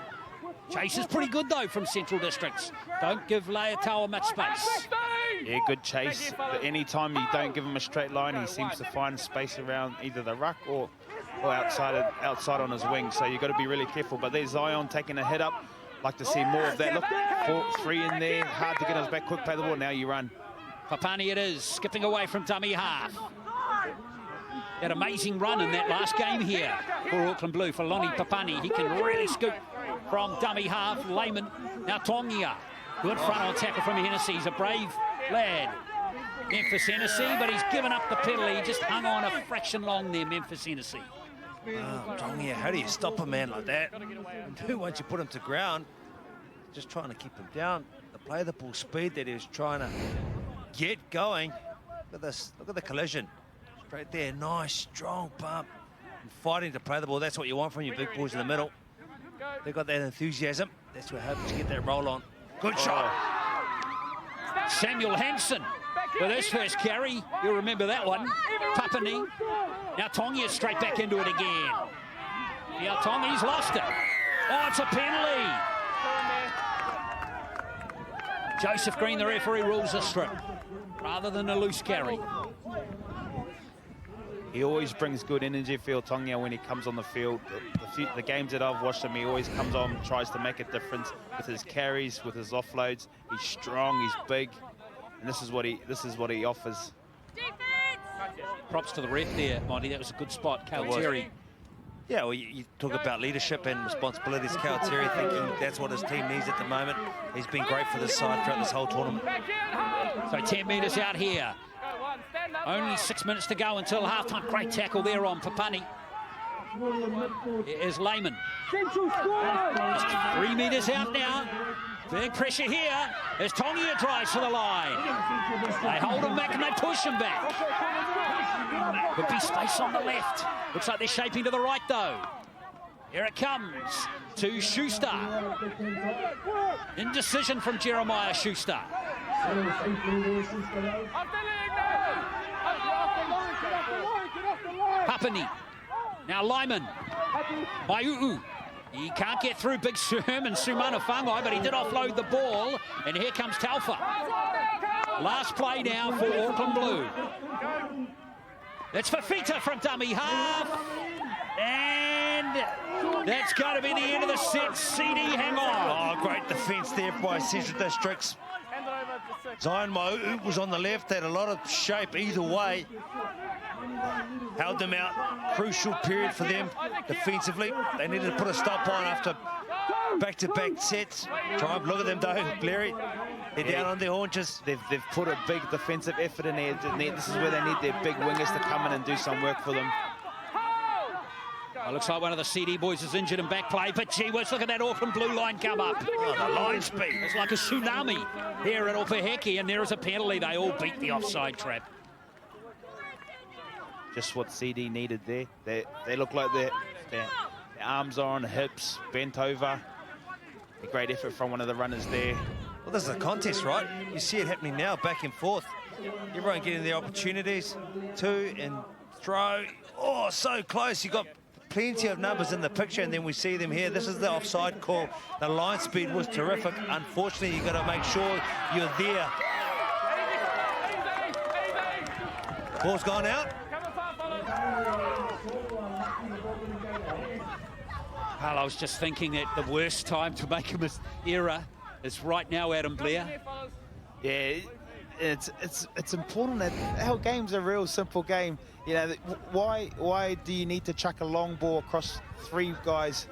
Chase is pretty good, though, from Central Districts. Don't give Leatawa much space. Yeah, good chase. But any time you don't give him a straight line, he seems to find space around either the ruck or outside on his wing. So you've got to be really careful. But there's Zion taking a hit up. Like to see more of that. Look, 3 in there. Hard to get us back quick. Play the ball. Now you run. Papani it is, skipping away from dummy half. That amazing run in that last game here for Auckland Blue, for Lonnie Papani. He can really scoop from dummy half. Layman, now Tongia. Good front on tackle from Hennessy. He's a brave lad. Memphis Hennessy, but he's given up the penalty. He just hung on a fraction long there, Memphis Hennessy. Tongia, how do you stop a man like that? Once you put him to ground, just trying to keep him down. The play the ball speed that he was trying to get going. Look at this, look at the collision. Straight there, nice, strong bump. And fighting to play the ball, that's what you want from your big boys in the middle. They've got that enthusiasm. That's what hoping to get that roll on. Good shot. Samuel Hansen with his first carry. You'll remember that one. Papani. Now Tongia straight back into it again. Now Tongia's lost it. Oh, it's a penalty. Joseph Green, the referee, rules a strip rather than a loose carry. He always brings good energy, Phil Tongia, when he comes on the field. The games that I've watched him, he always comes on, tries to make a difference with his carries, with his offloads. He's strong, he's big, and this is what he offers. Props to the ref there, Monty. That was a good spot, Calteri. Yeah, well, you talk about leadership and responsibilities. Calteri thinking that's what his team needs at the moment. He's been great for this side throughout this whole tournament. So 10 metres out here. Only 6 minutes to go until halftime. Great tackle there on Papani. Here's Layman. Just 3 metres out now. Big pressure here as Tongia drives to the line. They hold him back and they push him back. Could be space on the left. Looks like they're shaping to the right, though. Here it comes to Schuster. Indecision from Jeremiah Schuster. Papani. Now Lyman. Maiu'u. He can't get through Big Herman Sumana Whangai, but he did offload the ball. And here comes Taufa. Last play now for Auckland Blue. That's Fafita from dummy half. And that's going to be the end of the set. CD, hang on. Oh, great defence there by Central Districts. Zion Maiu'u was on the left, had a lot of shape either way. held them out. Crucial period for them defensively. They needed to put a stop on after back-to-back sets. Try and look at them though, Blairy. They're down on their haunches. They've put a big defensive effort in there. This is where they need their big wingers to come in and do some work for them. Well, looks like one of the CD boys is injured in back play, but gee whiz, look at that Auckland blue line come up. Oh, the line speed. It's like a tsunami here at Opeheki, and there is a penalty. They all beat the offside trap. Just what CD needed there. They look like their arms are on the hips, bent over. A great effort from one of the runners there. Well, this is a contest, right? You see it happening now, back and forth. Everyone getting their opportunities. Two and throw. Oh, so close. You got plenty of numbers in the picture, and then we see them here. This is the offside call. The line speed was terrific. Unfortunately, you've got to make sure you're there. Ball's gone out. Well, I was just thinking that the worst time to make a error is right now, Adam Blair. Yeah, it's important that our game's a real simple game. You know, why do you need to chuck a long ball across three guys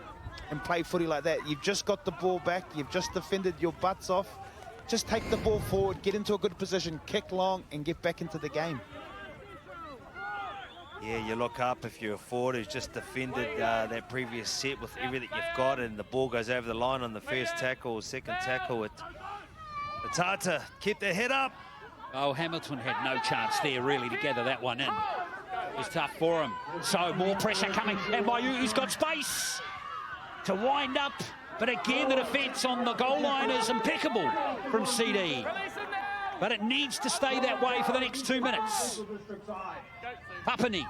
and play footy like that? You've just got the ball back. You've just defended your butts off. Just take the ball forward, get into a good position, kick long, and get back into the game. Yeah, you look up if you're a forward who's just defended that previous set with everything you've got, and the ball goes over the line on the first tackle or second tackle. It's hard to keep their head up. Oh, Hamilton had no chance there, really, to gather that one in. It was tough for him. So more pressure coming, and Maiu's got space to wind up. But again, the defence on the goal line is impeccable from CD. But it needs to stay that way for the next 2 minutes. Papani.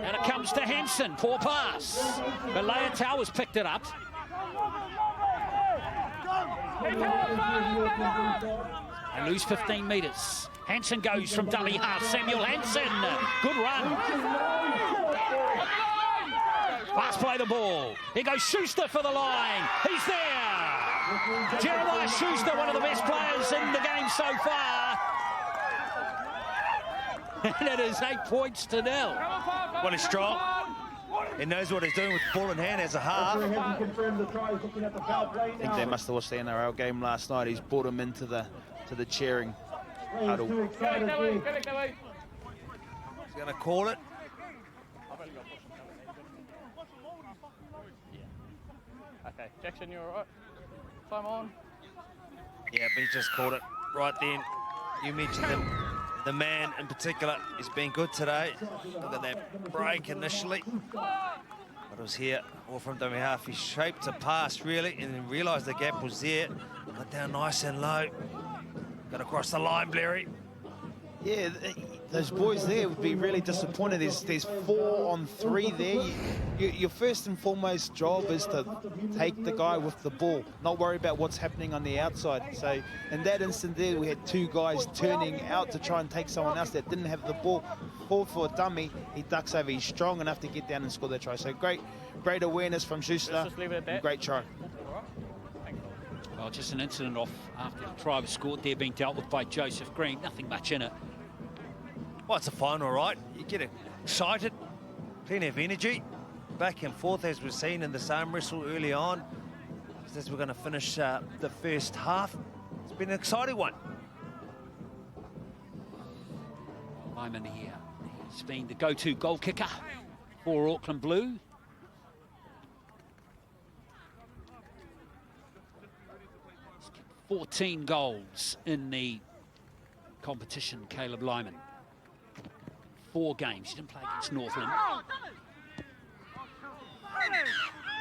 And it comes to Hansen. Poor pass. But Leitao has picked it up. They lose 15 metres. Hansen goes from dummy half. Samuel Hansen. Good run. Fast play the ball. Here goes Schuster for the line. He's there. Jeremiah Schuster, one of the best players in the game so far. And it is 8 points to 0. Well, he's strong. He knows what he's doing with ball in hand as a half. I think they must have watched the NRL game last night. He's brought him into the cheering huddle. He's going to call it. Okay, Jackson, you're all right. Time on. Yeah, but he just called it right then. You mentioned the man in particular has been good today. Look at that break initially. But it was here, all from dummy half. He shaped a pass really, and then realised the gap was there. Got down nice and low. Got across the line, Blairy. Yeah, those boys there would be really disappointed. There's 4 on 3 there. Your first and foremost job is to take the guy with the ball, not worry about what's happening on the outside. So in that instant there, we had 2 guys turning out to try and take someone else that didn't have the ball. Ball for a dummy, he ducks over. He's strong enough to get down and score that try. So great awareness from Schuster. Let's just leave it at that. Great try. Well, just an incident off after the try was scored there, being dealt with by Joseph Green. Nothing much in it. Well, it's a final, right? You get excited, plenty of energy, back and forth as we've seen in this arm wrestle early on. As we're going to finish the first half, it's been an exciting one. Lyman here. He's been the go-to goal kicker for Auckland Blue. He's kicked 14 goals in the competition, Caleb Lyman. 4 games. He didn't play against Northland.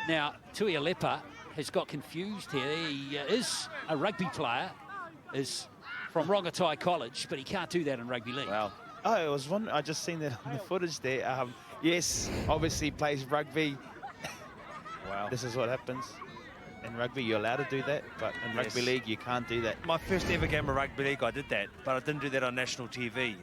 Now, Tui Alepa has got confused here. He is a rugby player, is from Rongotai College, but he can't do that in rugby league. Wow. Oh, I was wondering, I just seen that on the footage there. Yes, obviously plays rugby. Wow. This is what happens. In rugby, you're allowed to do that, but in rugby league, you can't do that. My first ever game of rugby league, I did that, but I didn't do that on national TV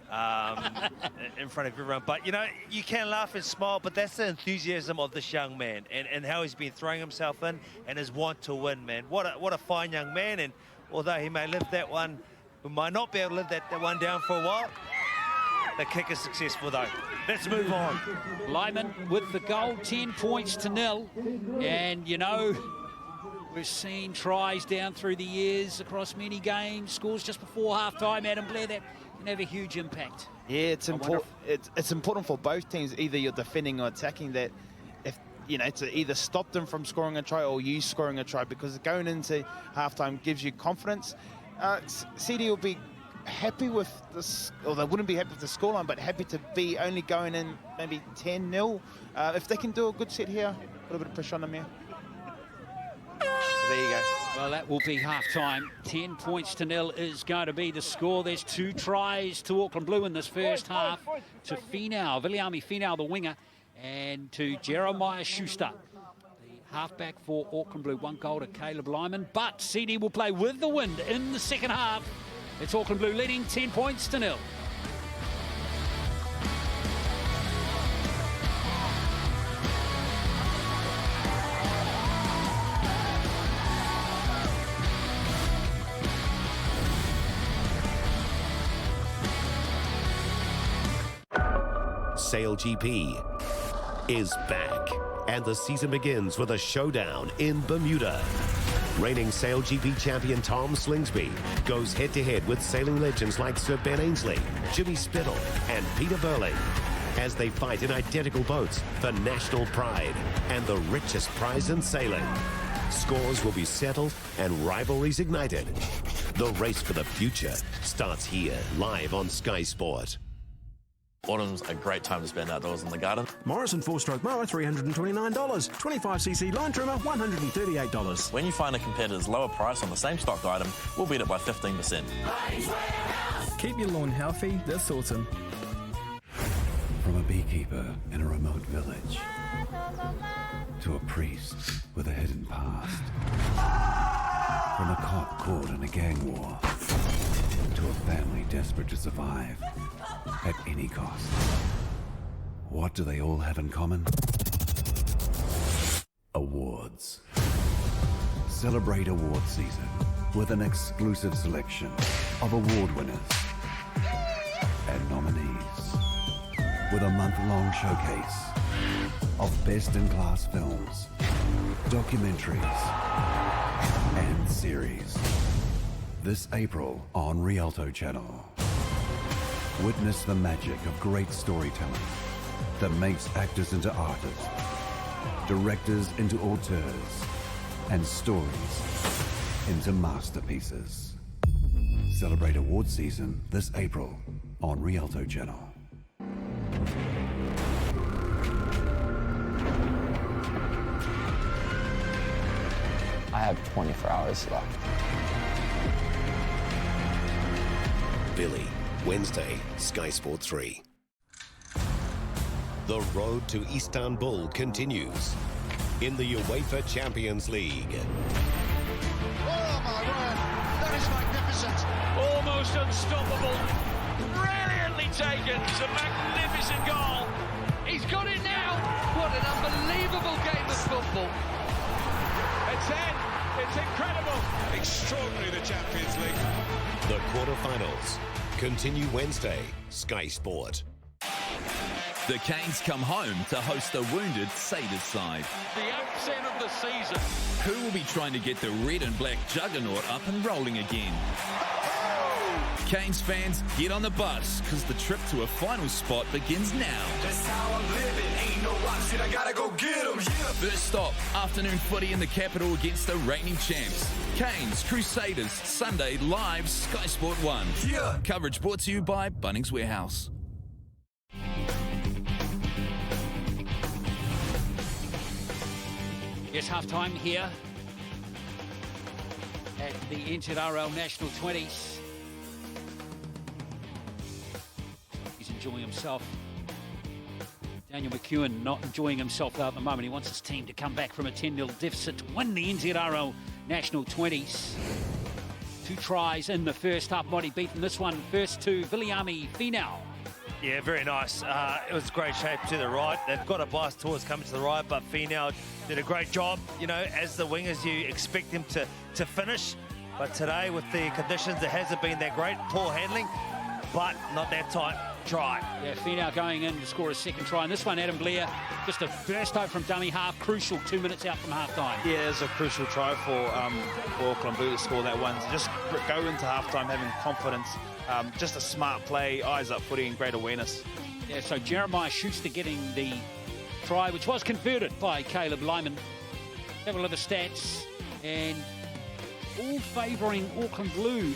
in front of everyone. But, you know, you can laugh and smile, but that's the enthusiasm of this young man and how he's been throwing himself in and his want to win, man. What a fine young man, and although he may live that one, we might not be able to live that one down for a while. The kick is successful, though. Let's move on. Lyman with the goal, 10 points to 0. And, you know, we've seen tries down through the years across many games, scores just before half-time, Adam Blair, that can have a huge impact. Yeah, it's important. It's important for both teams, either you're defending or attacking, that if you know, to either stop them from scoring a try or you scoring a try, because going into halftime gives you confidence. CD will be happy with this, or they wouldn't be happy with the scoreline, but happy to be only going in maybe 10-0. If they can do a good set here, a little bit of pressure on them here. There you go. Well, that will be half-time. 10 points to 0 is going to be the score. There's 2 tries to Auckland Blue in this first half. To Finau, Viliami Finau, the winger, and to Jeremiah Schuster, the halfback for Auckland Blue. 1 goal to Caleb Lyman, but CD will play with the wind in the second half. It's Auckland Blue leading 10 points to 0. Sail GP is back, and the season begins with a showdown in Bermuda. Reigning Sail GP champion Tom Slingsby goes head-to-head with sailing legends like Sir Ben Ainsley, Jimmy Spittle, and Peter Burling as they fight in identical boats for national pride and the richest prize in sailing. Scores will be settled and rivalries ignited. The race for the future starts here, live on Sky Sport. Autumn's a great time to spend outdoors in the garden. Morrison 4-stroke mower, $329. 25cc line trimmer, $138. When you find a competitor's lower price on the same stock item, we'll beat it by 15%. Keep your lawn healthy, that's autumn. From a beekeeper in a remote village to a priest with a hidden past. From a cop caught in a gang war to a family desperate to survive at any cost. What do they all have in common? Awards. Celebrate award season with an exclusive selection of award winners and nominees, with a month-long showcase of best-in-class films, documentaries, and series. This April on Rialto Channel. Witness the magic of great storytelling that makes actors into artists, directors into auteurs, and stories into masterpieces. Celebrate award season this April on Rialto Channel. I have 24 hours left. Billy, Wednesday, Sky Sport 3. The road to Istanbul continues in the UEFA Champions League. Oh my word, that is magnificent. Almost unstoppable. Brilliantly taken. It's a magnificent goal. He's got it now. What an unbelievable game of football. It's in. It's incredible. Extraordinary, the Champions League. The quarterfinals continue Wednesday, Sky Sport. The Canes come home to host the wounded Satyrs side. The upset of the season. Who will be trying to get the red and black juggernaut up and rolling again? Canes fans, get on the bus, because the trip to a final spot begins now. That's how I'm living. Ain't no option. I gotta go get them. Yeah. First stop, afternoon footy in the capital against the reigning champs. Canes Crusaders, Sunday, live, Sky Sport 1. Yeah. Coverage brought to you by Bunnings Warehouse. Yes, half-time here at the NZRL National 20s. He's enjoying himself. Daniel McEwen not enjoying himself though at the moment. He wants his team to come back from a 10-0 deficit to win the NZRL National 20s. 2 tries in the first half. Mighty beaten this one first to Viliami Finau. Yeah, very nice. It was great shape to the right. They've got a bias towards coming to the right, but Finau did a great job. You know, as the wingers, you expect them to finish. But today, with the conditions, it hasn't been that great. Poor handling, but not that tight. try. Yeah, Finau going in to score a second try. And this one, Adam Blair, just a burst out from dummy half, crucial 2 minutes out from half-time. Yeah, it's a crucial try for Auckland Blue to score that one. So just go into half-time having confidence. Just a smart play, eyes up footy and great awareness. Yeah, so Jeremiah Schuster getting the try, which was converted by Caleb Lyman. Have a look at the stats, and all favouring Auckland Blue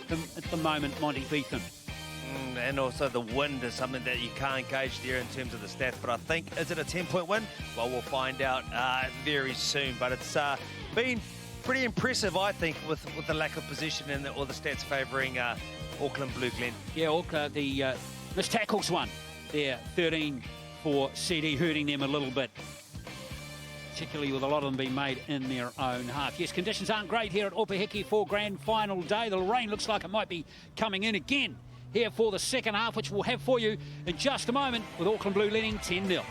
at the moment, Monty Beetham. And also the wind is something that you can't gauge there in terms of the stats. But I think, is it a 10-point win? Well, we'll find out very soon. But it's been pretty impressive, I think, with the lack of position and all the stats favouring Auckland Blue, Glenn. Yeah, Auckland, the missed tackles one there, 13 for CD, hurting them a little bit, particularly with a lot of them being made in their own half. Yes, conditions aren't great here at Opahiki for grand final day. The rain looks like it might be coming in again here for the second half, which we'll have for you in just a moment, with Auckland Blue leading 10-0.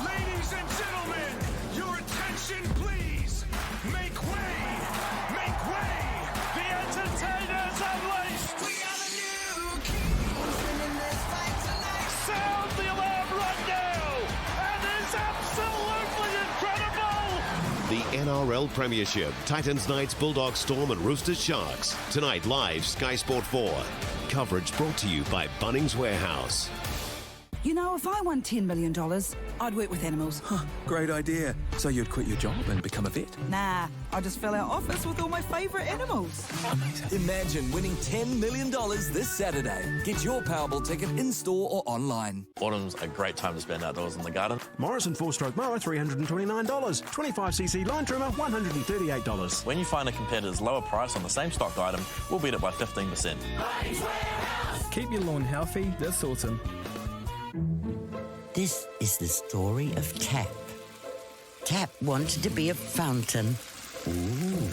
Ladies and gentlemen, your attention please. Make way! Make way! The entertainers unleashed! We are the new kings in this fight tonight. Sound the alarm right now! And it's absolutely incredible! The NRL Premiership, Titans Knights, Bulldogs Storm and Roosters Sharks. Tonight live, Sky Sport 4. Coverage brought to you by Bunnings Warehouse. You know, if I won $10 million, I'd work with animals. Huh, great idea. So you'd quit your job and become a vet? Nah, I'd just fill our office with all my favourite animals. Amazing. Imagine winning $10 million this Saturday. Get your Powerball ticket in-store or online. Autumn's a great time to spend outdoors in the garden. Morrison 4-stroke mower, $329. 25cc line trimmer, $138. When you find a competitor's lower price on the same stocked item, we'll beat it by 15%. Keep your lawn healthy, that's awesome. This is the story of Tap. Tap wanted to be a fountain. Ooh.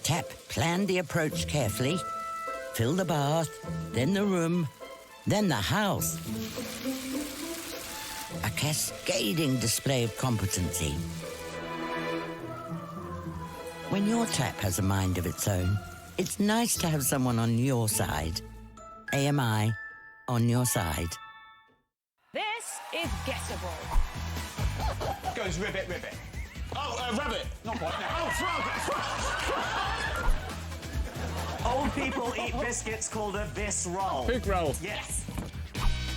Tap planned the approach carefully, filled the bath, then the room, then the house. A cascading display of competency. When your tap has a mind of its own, it's nice to have someone on your side. AMI, on your side. This is Gettable. Goes ribbit, ribbit. Oh, rabbit. Not quite now. Oh, frog. Old people eat biscuits called a bis roll. Big roll. Yes.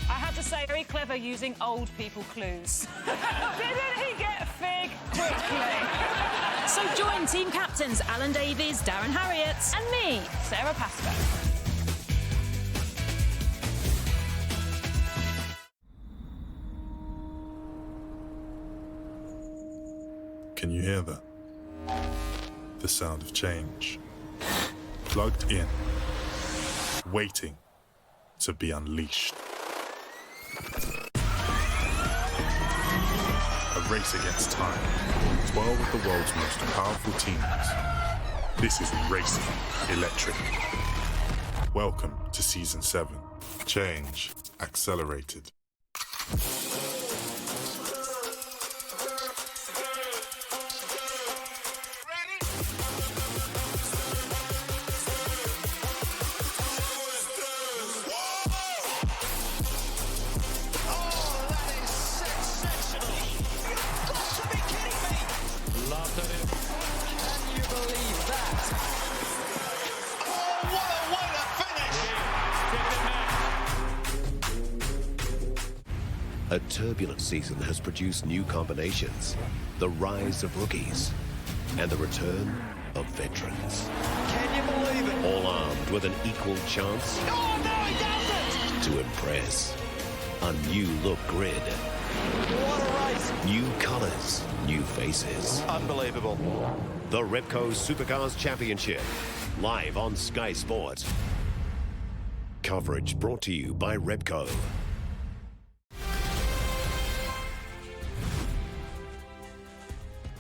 I have to say, very clever using old people clues. Didn't he get fig quickly? So join team captains Alan Davies, Darren Harriott, And me, Sarah Pascoe. Can you hear that? The sound of change. Plugged in, waiting to be unleashed. A race against time. 12 of the world's most powerful teams. This is Racing Electric. Welcome to Season 7. Change accelerated. A turbulent season has produced new combinations, the rise of rookies, and the return of veterans. Can you believe it? All armed with an equal chance to impress. A new look grid. What a race! New colours, new faces. Unbelievable. The Repco Supercars Championship, live on Sky Sport. Coverage brought to you by Repco.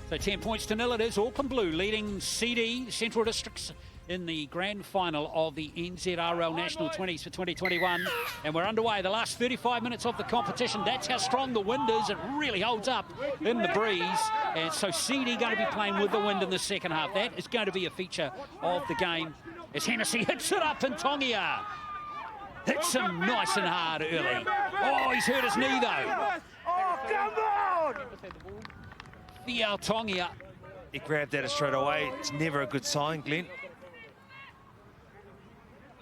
So 10 points to nil it is. Auckland Blue leading CD, Central Districts, in the grand final of the NZRL National 20s for 2021. And we're underway. The last 35 minutes of the competition. That's how strong the wind is. It really holds up in the breeze. And so CD going to be playing with the wind in the second half. That is going to be a feature of the game as Hennessy hits it up and Tongia hits him nice and hard early. Oh, he's hurt his knee though. Oh, come on! Fial Tongia. He grabbed that straight away. It's never a good sign, Glenn.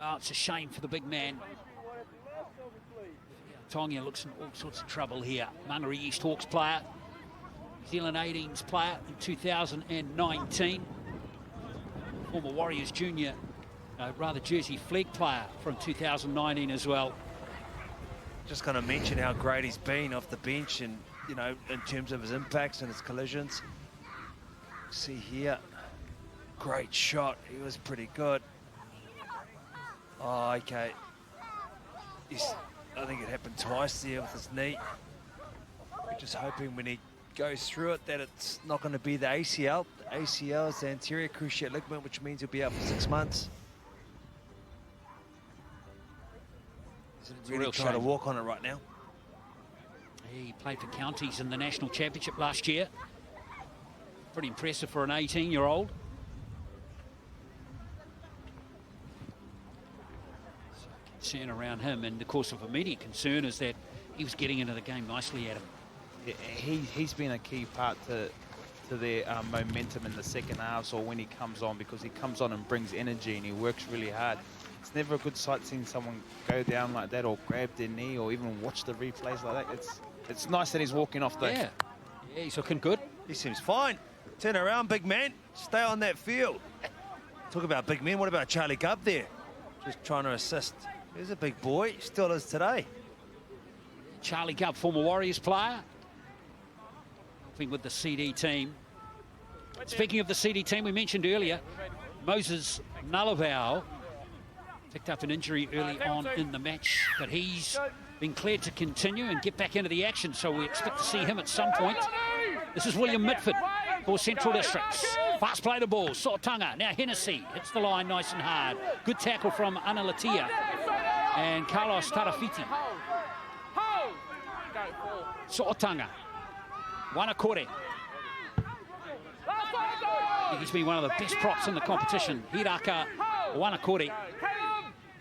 Oh, it's a shame for the big man. Tongia looks in all sorts of trouble here. Mangere East Hawks player. New Zealand 18s player in 2019. Former Warriors junior, Jersey Flegg player from 2019 as well. Just going to mention how great he's been off the bench and, you know, in terms of his impacts and his collisions. See here, great shot. He was pretty good. Oh, okay. I think it happened twice there with his knee. We're just hoping when he goes through it that it's not going to be the ACL. The ACL is the anterior cruciate ligament, which means he'll be out for 6 months. He's really trying to walk on it right now. He played for Counties in the National Championship last year. Pretty impressive for an 18-year-old. So concern around him, and of course of immediate concern is that he was getting into the game nicely, Adam. Yeah, he's been a key part to their momentum in the second half, or when he comes on, because he comes on and brings energy and he works really hard. It's never a good sight seeing someone go down like that or grab their knee or even watch the replays like that. It's nice that he's walking off the... Yeah, he's looking good. He seems fine. Turn around, big man. Stay on that field. Talk about big men. What about Charlie Gubb there? Just trying to assist. He's a big boy. Still is today. Charlie Gubb, former Warriors player. Helping with the CD team. Speaking of the CD team, we mentioned earlier, Moses Nalavau picked up an injury early on in the match, but he's been cleared to continue and get back into the action, so we expect to see him at some point. This is William Mitford for Central Districts. Fast play the ball, Sortunga. Now Hennessy hits the line nice and hard. Good tackle from Ana Latia and Carlos Tarafiti. Sortunga. Wanakore. He's been one of the best props in the competition. Hiraka Wanakore.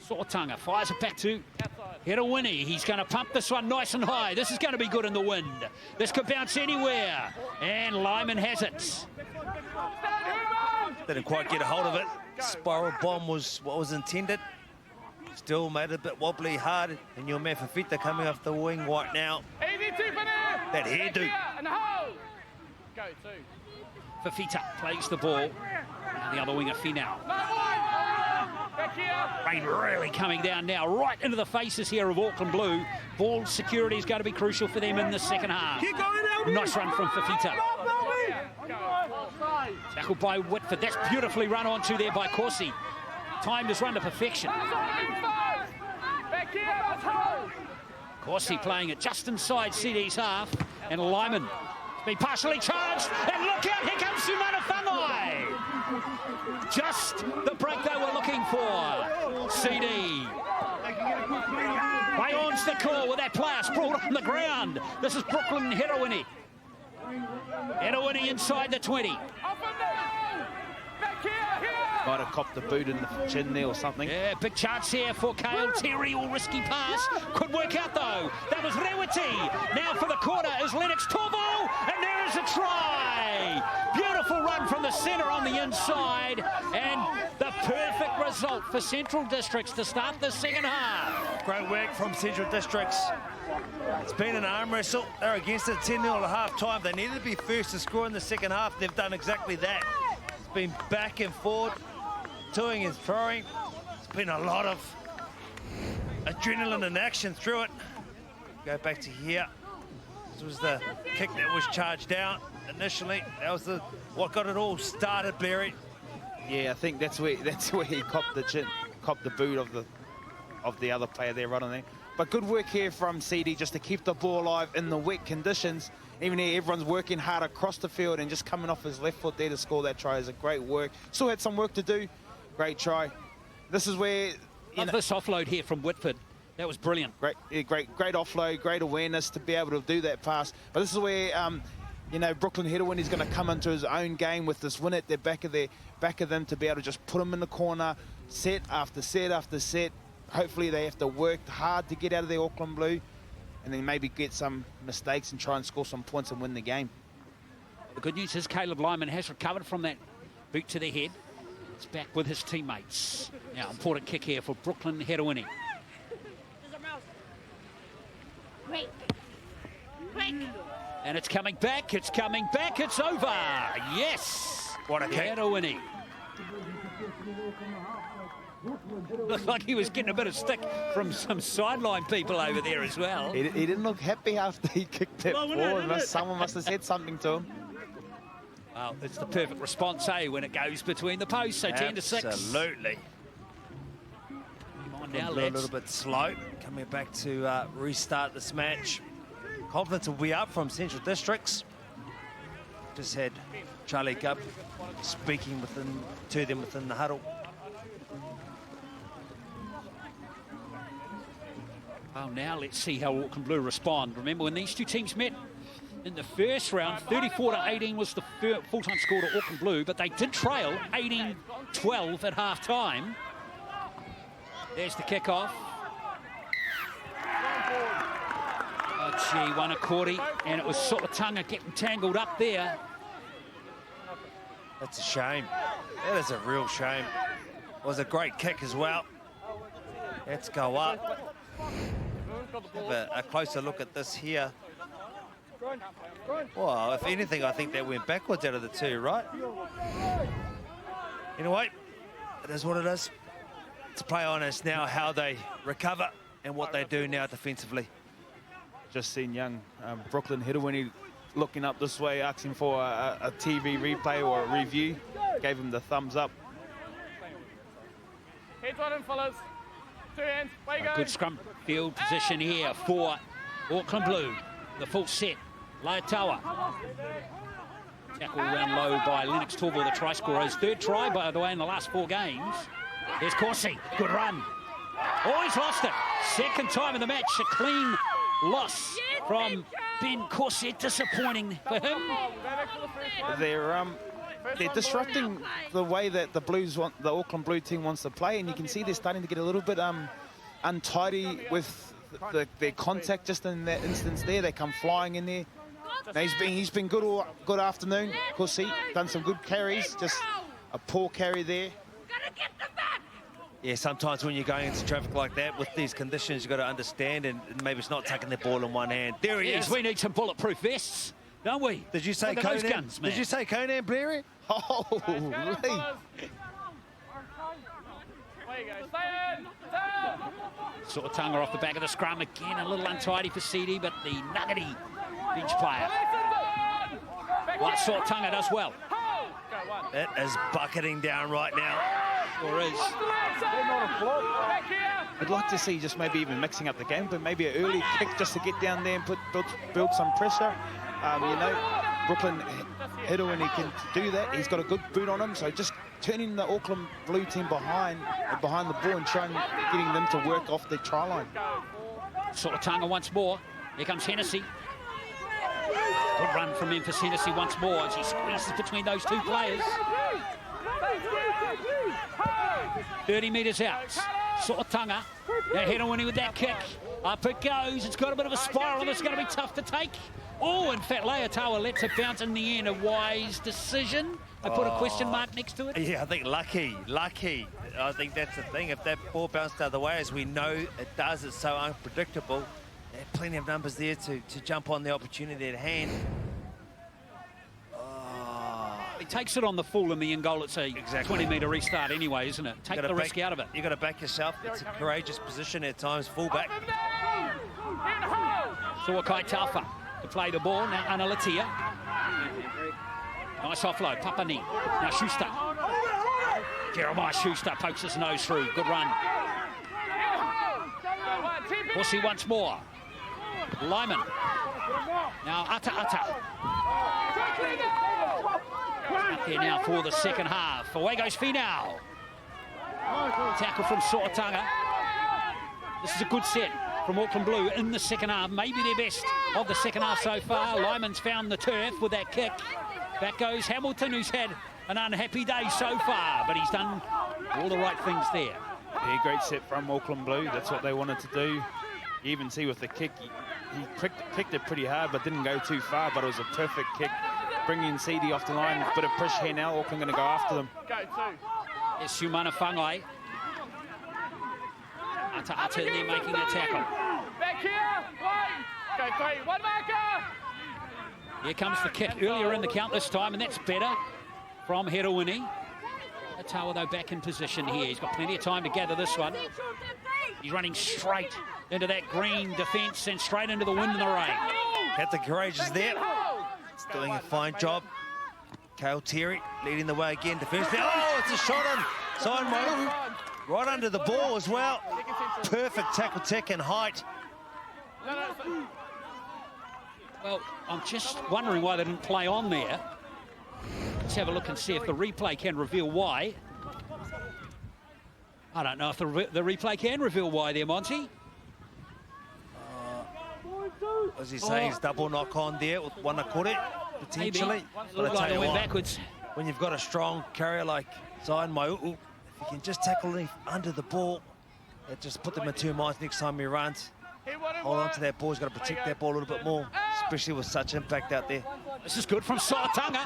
Sortunga fires it back to Herawini. He's going to pump this one nice and high. This is going to be good in the wind. This could bounce anywhere. And Lyman has it. Didn't quite get a hold of it. Spiral bomb was what was intended. Still made it a bit wobbly hard. And your man Fafita coming off the wing right now. That hairdo. Fafita plays the ball. Now the other winger, Finau. Rain really coming down now, right into the faces here of Auckland Blue. Ball security is going to be crucial for them in the second half. Nice run from Fafita. Tackled by Whitford. That's beautifully run onto there by Corsi. Timed his run to perfection. Corsi playing it just inside CD's half, and Lyman been partially charged, and look out, here comes Sumana Whangai. Just the break they were looking for. CD. Bayon's the call with that player sprawled on the ground. This is Brooklyn Herawini. Herawini inside the 20. Might have copped the boot in the chin there or something. Yeah, big chance here for Kale Terry. All risky pass. Could work out though. That was Rewiti. Now for the corner is Lennox Torval. And there is a try. Beautiful run from the centre on the inside. And the perfect result for Central Districts to start the second half. Great work from Central Districts. It's been an arm wrestle. They're against it 10-0 at half time. They needed to be first to score in the second half. They've done exactly that. It's been back and forth. Toing and throwing. It's been a lot of adrenaline and action through it. Go back to here. This was the kick that was charged out initially. That was what got it all started, Barry. Yeah, I think that's where he copped the boot of the other player there right on there. But good work here from CD just to keep the ball alive in the wet conditions. Even here, everyone's working hard across the field and just coming off his left foot there to score that try is a great work. Still had some work to do. Great try. This is where... This offload here from Whitford. That was brilliant. Great offload, great awareness to be able to do that pass. But this is where, Brooklyn Hedawin is going to come into his own game with this win at the back of them to be able to just put them in the corner, set after set after set. Hopefully they have to work hard to get out of the Auckland Blue and then maybe get some mistakes and try and score some points and win the game. The good news is Caleb Lyman has recovered from that boot to the head. He's back with his teammates. Now, important kick here for Brooklyn Hedawini. And it's coming back, it's over. Yes! What a kick. Hedawini. Looked like he was getting a bit of stick from some sideline people over there as well. He didn't look happy after he kicked that ball. Someone must have said something to him. Well, it's the perfect response, when it goes between the posts, so 10-6. Absolutely. Come on now, a little bit slow. Coming back to restart this match. Confidence will be up from Central Districts. Just had Charlie Gubb speaking to them within the huddle. Well, now let's see how Auckland Blue respond. Remember, when these two teams met in the first round, 34-18 was the full-time score to Auckland Blue, but they did trail 18-12 at half-time. There's the kickoff. Oh, gee, Wanakori, and it was Solatanga getting tangled up there. That's a shame. That is a real shame. It was a great kick as well. Let's go up. Have a closer look at this here. Well, if anything, I think that went backwards out of the two, right? Anyway, it is what it is. To play on us now how they recover and what they do now defensively. Just seen young Brooklyn Hedawini looking up this way, asking for a TV replay or a review. Gave him the thumbs up. Heads on him, fellas. 2 hands. Way you go. Good scrum field position here for Auckland Blue. The full set. Laetawa. Tackle round low by Lennox Torville, the try scorer. His third try, by the way, in the last 4 games. There's Corsi. Good run. Oh, he's lost it. Second time in the match. A clean loss from Ben Corsi. Disappointing for him. They're disrupting the way that the Auckland Blue team wants to play, and you can see they're starting to get a little bit untidy with their contact just in that instance there. They come flying in there. Now he's been good afternoon. Of course, he done some good carries, just a poor carry there. Yeah, sometimes when you're going into traffic like that with these conditions, you've got to understand, and maybe it's not taking the ball in one hand. There he is. We need some bulletproof vests, don't we? Did you say Conan? Guns, man. Did you say Conan Blair? Oh, Sort of Tonga off the back of the scrum again, a little untidy for CD, but the nuggety bench player. What Sort of Tonga does well. It is bucketing down right now. Or is. I'd like to see just maybe even mixing up the game, but maybe an early kick just to get down there and build some pressure. Brooklyn Hedawini can do that. He's got a good boot on him, so just turning the Auckland Blue team behind the ball and trying getting them to work off the try line. Sort of Tonga once more. Here comes Hennessy. Good run from Memphis Hennessy once more as he squeezes between those two players. 30 metres out. Sort of Tonga. Now Hedawini with that kick. Up it goes. It's got a bit of a spiral and it's going to be tough to take. Oh, in fact, Laetawa lets it bounce in the end. A wise decision. I put a question mark next to it. Yeah, I think lucky. I think that's the thing. If that ball bounced the other way, as we know it does, it's so unpredictable. There are plenty of numbers there to jump on the opportunity at hand. He takes it on the full in the end goal. It's a 20-metre restart anyway, isn't it? Take the risk out of it. You've got to back yourself. It's a courageous position at times, fullback. Suakai Taufa to play the ball. Now Analatia. Nice offload. Papani. Now Schuster. Jeremiah Schuster pokes his nose through. Good run. Pussy once more. Lyman. Now Ata. Up here now for the second half. Away goes Finau. Tackle from Soatanga. This is a good set from Auckland Blue in the second half. Maybe their best of the second half so far. Lyman's found the turf with that kick. Back goes Hamilton, who's had an unhappy day so far, but he's done all the right things there. Yeah, great set from Auckland Blue. That's what they wanted to do. You even see with the kick, he kicked it pretty hard, but didn't go too far, but it was a perfect kick. Bringing CD off the line, bit of push here now. Auckland going to go after them. Go two. It's Humana Whangai. Ata there making the tackle. Back here. One. Go three. One marker. Here comes the kick earlier in the count this time, and that's better from Herowini. Atawa, though, back in position here. He's got plenty of time to gather this one. He's running straight into that green defence and straight into the wind and the rain. Captain Courageous there. He's doing a fine job. Kale Terry leading the way again. Defence there. Oh, it's a shot on Simon. Right under the ball as well. Perfect tackle, tech and height. Well, I'm just wondering why they didn't play on there. Let's have a look and see if the replay can reveal why. I don't know if the replay can reveal why there, Monty. As he saying, he's double knock on there with Wanakore, potentially. Looked like it went backwards. When you've got a strong carrier like Zion Mau'u, if you can just tackle him under the ball, it just put them in 2 minds next time he runs. Hold on to that ball. He's got to protect that ball a little bit more, especially with such impact out there. This is good from Soatanga.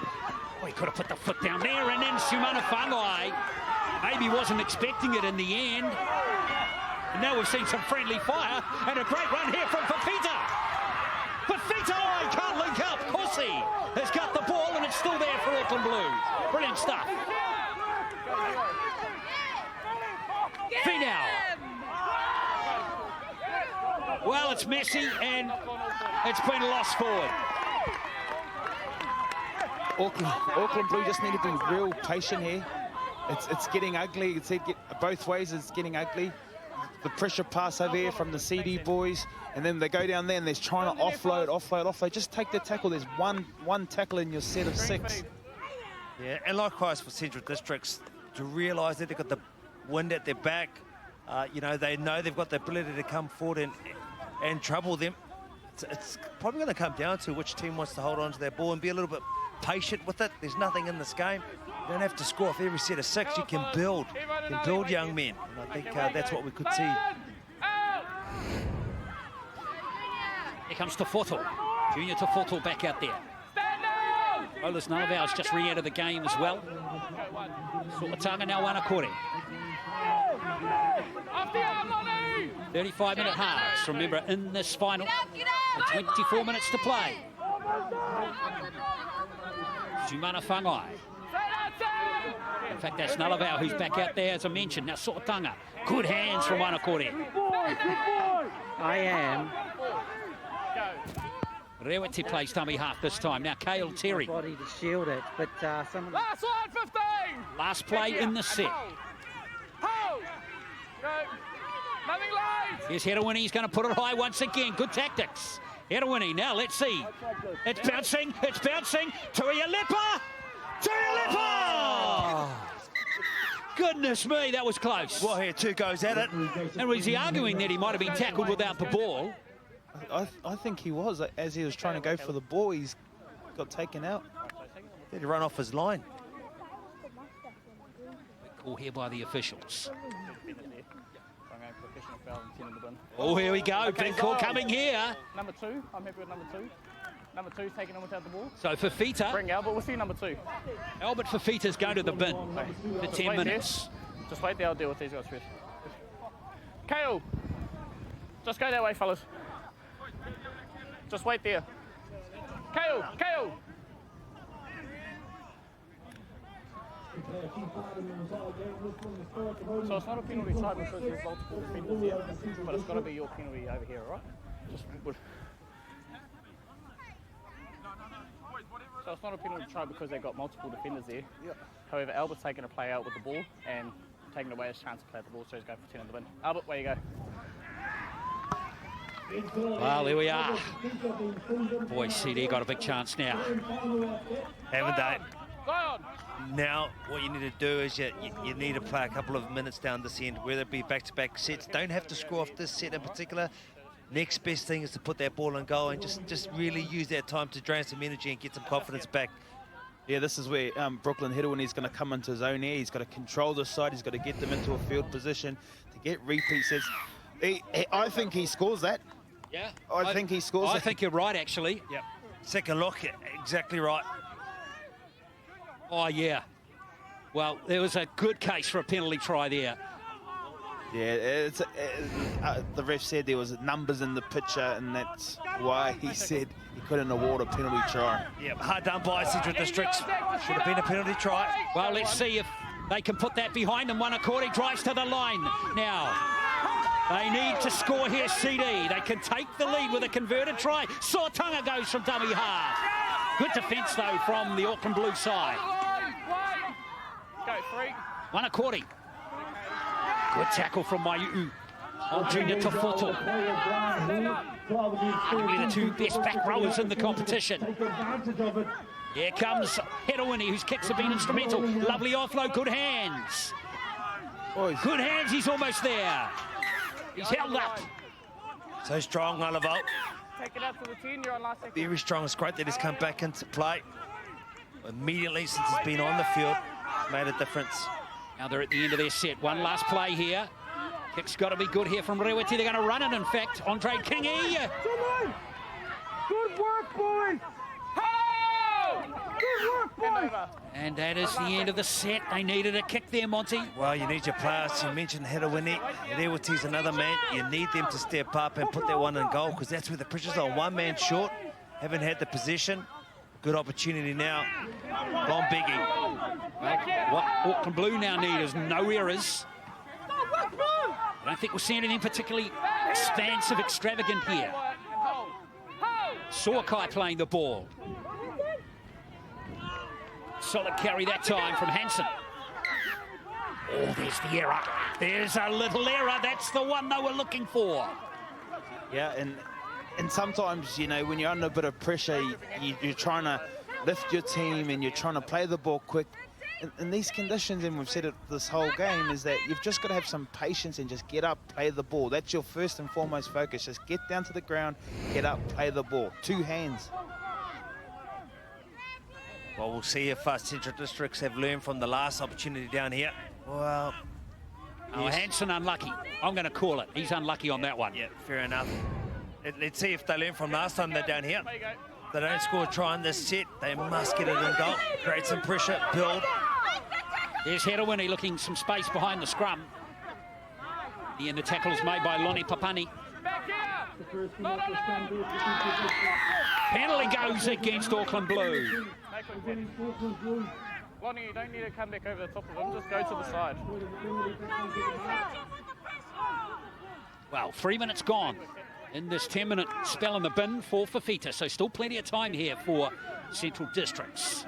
Oh, he could have put the foot down there, and then Humana Whangai maybe wasn't expecting it in the end. And now we've seen some friendly fire, and a great run here from Fafita. Fafita, oh, he can't link up. Kossi has got the ball, and it's still there for Auckland Blue. Brilliant stuff. Finau. Well, it's messy, and it's been lost forward. Auckland Blue just need to be real patient here. It's getting ugly. It's both ways. It's getting ugly. The pressure pass over here from the CD boys, and then they go down there and they're trying to offload. Just take the tackle. There's one tackle in your set of 6. Yeah, and likewise for Central Districts to realise that they've got the wind at their back. You know, they know they've got the ability to come forward and trouble them. It's probably going to come down to which team wants to hold on to their ball and be a little bit patient with it. There's nothing in this game. You don't have to score off every set of 6. You can build young men. And I think that's what we could see. Here comes Tafoto. Junior Tafoto back out there. Olas Nalavao's just re-entered the game as well. Soatanga now Wanakore. 35-minute halves, remember, in this final. 24 minutes to play. Humana Whangai. In fact, that's Nalavao who's back out there, as I mentioned. Now Soatanga. Good hands from Wanakore. I am. Rewete plays dummy half this time. Now Kale Terry. Body to shield it, but some of the... Last one, 15! Last play in the set. Hold! Go! Nothing late! Here's Herowini. He's going to put it high once again. Good tactics. Herowini. Now let's see. It's bouncing. It's bouncing. Tuialepa! Tuialepa! Goodness me, that was close. Well, here 2 goes at it. And was he arguing that he might have been tackled without the ball? I think he was. As he was trying to go for the ball, he's got taken out. Did he run off his line? Call here by the officials. Oh, here we go. Big call coming here. Number 2. I'm happy with number 2. Number 2's taking on without the ball. So Fafita. Bring Albert. We'll see number 2. Albert Fafita's going to the bin for 10 minutes. Just wait there. I'll deal with these guys first. Kale. Just go that way, fellas. Just wait there. Kale. Kale. So it's not a penalty try because there's multiple defenders here, but it's got to be your penalty over here, all right? So it's not a penalty try because they've got multiple defenders there. However, Albert's taking a play out with the ball and taking away his chance to play at the ball, so he's going for 10 in the bin. Albert, where you go? Well, there we are. Boy, CD got a big chance now. Haven't they? Now, what you need to do is you need to play a couple of minutes down this end, whether it be back-to-back sets. Don't have to score off this set in particular. Next best thing is to put that ball in goal and just really use that time to drain some energy and get some confidence back. Yeah, this is where Brooklyn Hedwin is going to come into his own air. He's got to control the side. He's got to get them into a field position to get repeat sets. I think he scores that. Yeah. I think he scores I think you're right, actually. Yep. Second look, exactly right. Oh, yeah. Well, there was a good case for a penalty try there. Yeah, the ref said there was numbers in the picture, and that's why he said he couldn't award a penalty try. Yeah, hard done by Central Districts. Should have been a penalty try. Well, let's see if they can put that behind them. Wanakori drives to the line. Now, they need to score here, CD. They can take the lead with a converted try. Sautunga goes from dummy half. Good defence, though, from the Auckland Blue side. Go, 3. Wanakori. Good tackle from Maiu on Junior Tafoto. Arguably the two best back rowers in the competition. Here comes Hedowini, whose kicks have been instrumental. Lovely offload, good hands. Good hands, he's almost there. He's held up. So strong, Malaval. Take it out to the 10, you're on last second. Very strong. It's great that he's come back into play. Immediately since he's been on the field, made a difference. Now they're at the end of their set. One last play here. Kick's got to be good here from Rewiti. They're going to run it, in fact. Andre Kingi. Good work, boys. Good work, boys. And that is the end of the set. They needed a kick there, Monty. Well, you need your players. You mentioned Hedowini. Rewiti's another man. You need them to step up and put that one in goal, because that's where the pressure's on. One man short. Haven't had the possession. Good opportunity now. Gone biggie. What Auckland Blue now need is no errors. I don't think we'll see anything particularly expansive, extravagant here. Sorkai playing the ball. Solid carry that time from Hansen. Oh, there's the error. There's a little error. That's the one they were looking for. Yeah, and sometimes, you know, when you're under a bit of pressure, you're trying to lift your team and you're trying to play the ball quick. In these conditions, and we've said it this whole game, is that you've just got to have some patience and just get up, play the ball. That's your first and foremost focus. Just get down to the ground, get up, play the ball. 2 hands. Well, we'll see if Central Districts have learned from the last opportunity down here. Well, yes. Hansen unlucky. I'm going to call it. He's unlucky on that one. Yeah, fair enough. Let's see if they learn from last time they're down here. If they don't score a try in this set, they must get it in goal. Create some pressure, build. There's Hedowini looking some space behind the scrum. The end, the tackle is made by Lonnie Papani. Penalty goes against Auckland Blue. Lonnie, you don't need to come back over the top of him, just go to the side. Well, 3 minutes gone in this 10-minute spell in the bin for Fafita, so still plenty of time here for Central Districts.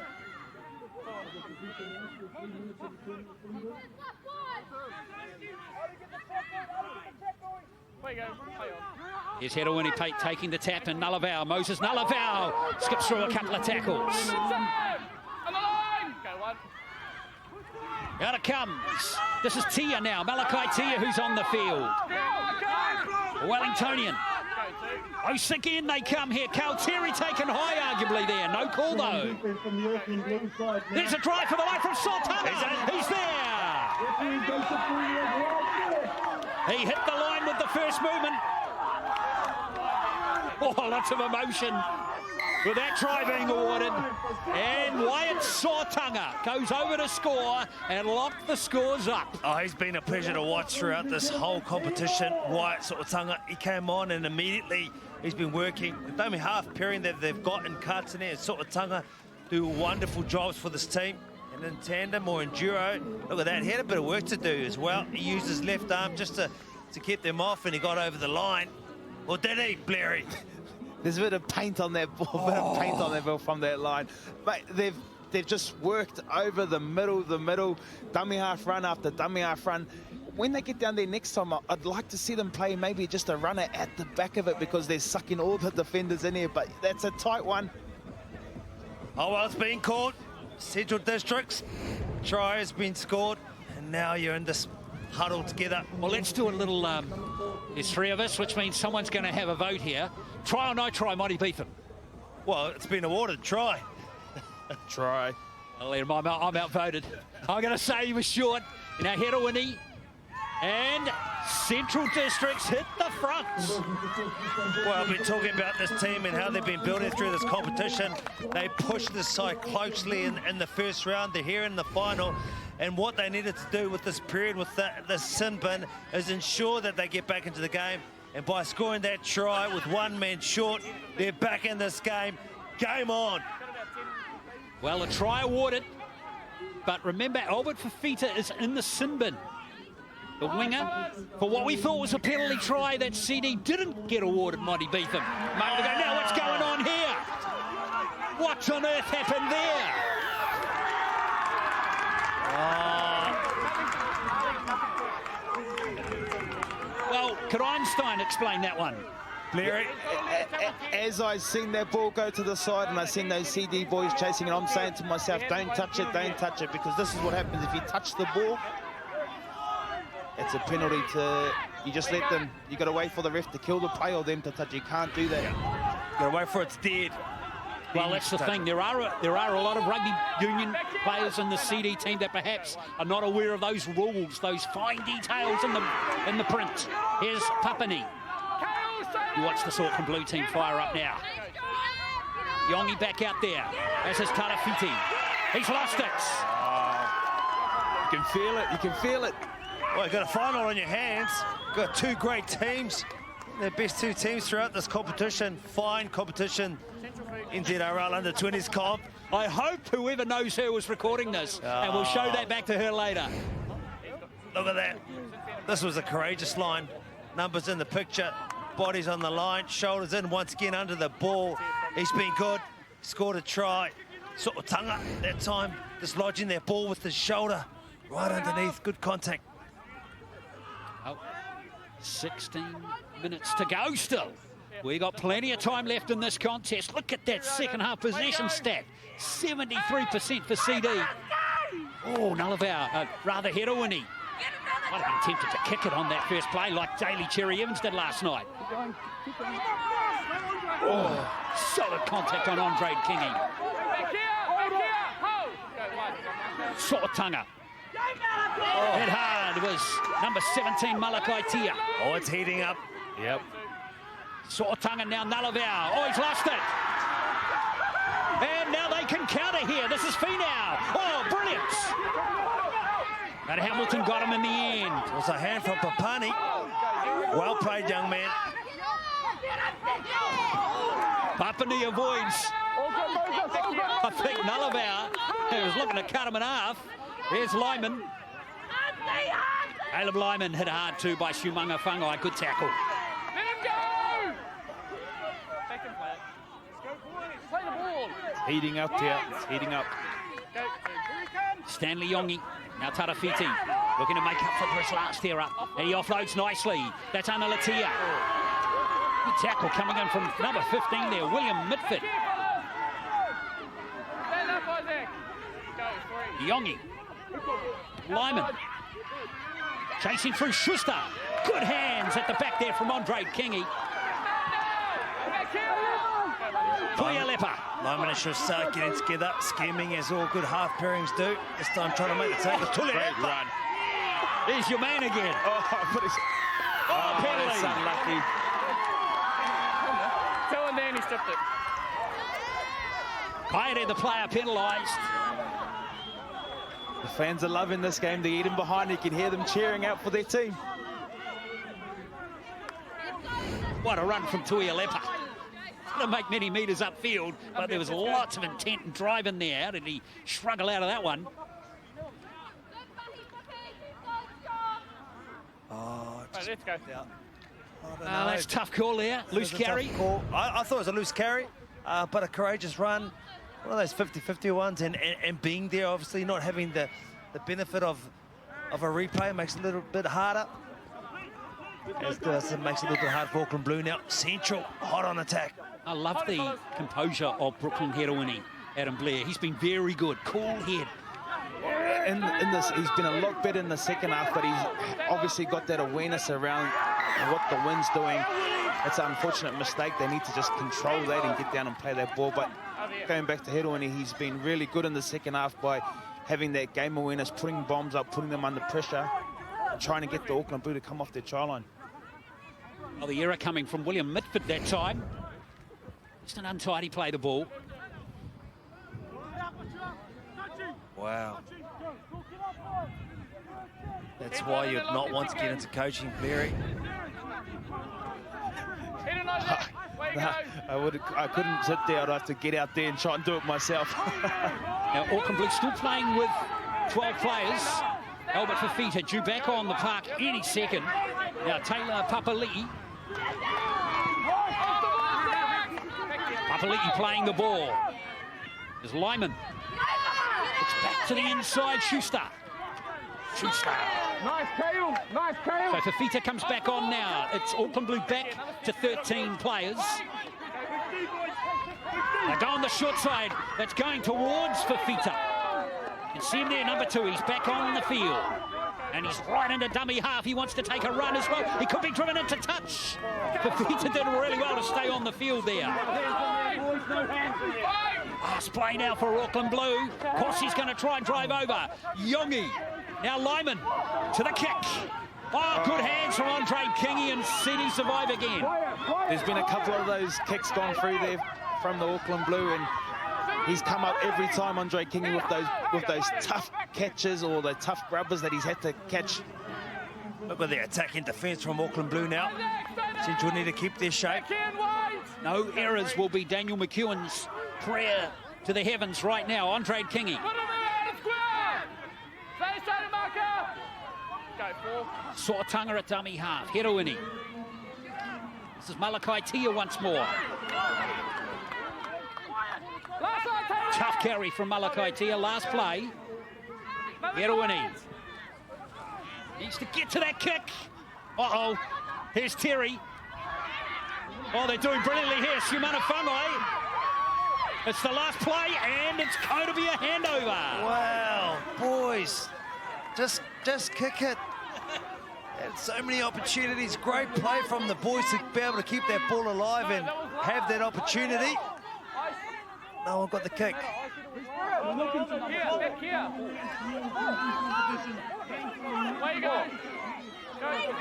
Here's Hedowini taking the tap, and Nullavow, Moses Nullavow skips through a couple of tackles. Out it comes. This is Tia now, Malachi Tia, who's on the field. Wellingtonian. Close again they come here. Kalteri taken high, arguably there. No call, though. There's a drive for the line from Sautunga. He's there. He hit the line with the first movement. Oh, lots of emotion with that try being awarded. And Wyatt Sautunga goes over to score and lock the scores up. Oh, he's been a pleasure to watch throughout this whole competition. Wyatt Sautunga, he came on and immediately he's been working. The dummy half pairing that they've got in Katsune and Sautunga do wonderful jobs for this team. And in tandem or enduro, look at that, he had a bit of work to do as well. He used his left arm just to keep them off, and he got over the line. Or did he, Blairy? There's a bit of paint on that ball, bit of paint on that ball from that line. But they've just worked over the middle, dummy half run after dummy half run. When they get down there next time, I'd like to see them play maybe just a runner at the back of it, because they're sucking all the defenders in here, but that's a tight one. Oh, well, it's been caught. Central Districts. Try has been scored, and now you're in this huddle together. Well, let's do a little, there's 3 of us, which means someone's going to have a vote here. Try or no try, Monty Beetham? Well, it's been awarded, try. Try. Well, I'm outvoted. I'm going to say he was short. Now, Herowini and Central Districts hit the front. Well, I've been talking about this team and how they've been building through this competition. They pushed this side closely in the first round. They're here in the final. And what they needed to do with this period, with the sin bin, is ensure that they get back into the game. And by scoring that try with 1 man short, they're back in this game. Game on. Well, a try awarded. But remember, Albert Fafita is in the sin bin. The winger, for what we thought was a penalty try that CD didn't get awarded, Monty Beetham. Moment ago. Now what's going on here? What on earth happened there? Well, could Einstein explain that one? Blair, as I seen that ball go to the side and I seen those CD boys chasing it, I'm saying to myself, don't touch it, because this is what happens if you touch the ball. It's a penalty to, you just let them, you got to wait for the ref to kill the play or them to touch. You can't do that. Got to wait for it's dead. Well, that's the thing. There are a lot of rugby union players in the CD team that perhaps are not aware of those rules, those fine details in the print. Here's Papani. You watch the Auckland Blue team fire up now. Yongi back out there. As is Tarafiti. He's lost it. You can feel it. You can feel it. Well, you've got a final on your hands. Got 2 great teams. The best 2 teams throughout this competition. Fine competition. NZRL under-20s comp. I hope whoever knows her was recording this, and we'll show that back to her later. Look at that. This was a courageous line. Numbers in the picture. Bodies on the line. Shoulders in once again under the ball. He's been good. Scored a try. So'otanga that time. Dislodging that ball with his shoulder. Right underneath. Good contact. Oh, 16 minutes to go still. We got plenty of time left in this contest. Look at that second half possession stat. 73% for CD. Oh, Nullavow, rather Herowini. I'd have been tempted to kick it on that first play like Daly Cherry Evans did last night. Oh, solid contact on Andre Kingy. So'otanga. Hit hard was number 17, Malakai Tia. Oh, it's heating up. Yep. So'otanga now, Nullavow. Oh, he's lost it. And now they can counter here. This is Finau. Oh, brilliant. But Hamilton got him in the end. It was a hand from Papani. Well played, young man. Papani avoids. I think Nullavow was looking to cut him in half. Here's Lyman. Caleb Lyman hit hard too by Shumanga Whangai. Good tackle. Let him go! Take him, play it. Let's go, boys. Play the ball. Heating up here. It's heating up. Go. Here he comes. Stanley Yongi. Now Tarafiti looking to make up for his last error. And he offloads nicely. That's Ana Latia. Good tackle coming in from number 15 there, William Mitford. Stand up, Isaac. Go, 3. Yongi. Lyman. Chasing through Schuster. Good hands at the back there from Andre Kingy. Tuialepa. Lyman and Schuster getting together, scheming as all good half pairings do. This time trying to make the tackle. Great run. There's your man again. Penalty. That's unlucky. Tell him then he stepped it. Kaere, the player, penalised. The fans are loving this game. They're getting behind. You can hear them cheering out for their team. What a run from Tuialepa. Didn't make many metres upfield, but there was lots of intent and drive in there. How did he struggle out of that one? Oh, Right, let's go. That's a tough call there. Loose carry. I thought it was a loose carry, but a courageous run. One of those 50-50 ones, and being there, obviously not having the benefit of a replay makes it a little bit harder. As does, it makes it a little bit hard for Auckland Blue now. Central, hot on attack. I love the composure of Brooklyn Herowini Adam Blair. He's been very good. Cool head. In this, he's been a lot better in the second half, but he's obviously got that awareness around what the wind's doing. It's an unfortunate mistake. They need to just control that and get down and play that ball. But going back to Hedoni, he's been really good in the second half by having that game awareness, putting bombs up, putting them under pressure, and trying to get the Auckland Blue to come off their try line. Well, the error coming from William Mitford that time. Just an untidy play the ball. Wow. That's why you'd not want to get into coaching, Barry. I couldn't sit there. I'd have to get out there and try and do it myself. Now, Auckland Blue still playing with 12 players. Albert Fafita due back on the park any second. Now, Taylor Papali'i. Papali'i playing the ball. There's Lyman. It's back to the inside, Schuster. Schuster. Nice, Kale. Nice, Kale. So Fafita comes back on now. It's Auckland Blue back to 13 players. They go on the short side. That's going towards Fafita. You can see him there, number 2. He's back on the field. And he's right into dummy half. He wants to take a run as well. He could be driven into touch. Fafita did really well to stay on the field there. Last play now for Auckland Blue. Kossi's going to try and drive over. Yongi. Now Lyman to the kick. Oh, good hands from Andre Kingy, and Sidi survive again. There's been a couple of those kicks gone through there from the Auckland Blue, and he's come up every time, Andre Kingy, with those tough catches or the tough grubbers that he's had to catch. Look at the attacking defence from Auckland Blue now. Central need to keep their shape. No errors will be Daniel McEwen's prayer to the heavens right now. Andre Kingy. Sortunga at dummy half. Heroini. This is Malakai Tia once more. Tough carry from Malakai Tia. Last play. Heroini. Needs to get to that kick. Uh-oh. Here's Terry. Oh, they're doing brilliantly here. Siumana Whangai. It's the last play, and it's going to be a handover. Wow, boys. Just kick it. And so many opportunities. Great play from the boys to be able to keep that ball alive and have that opportunity. No one got the kick.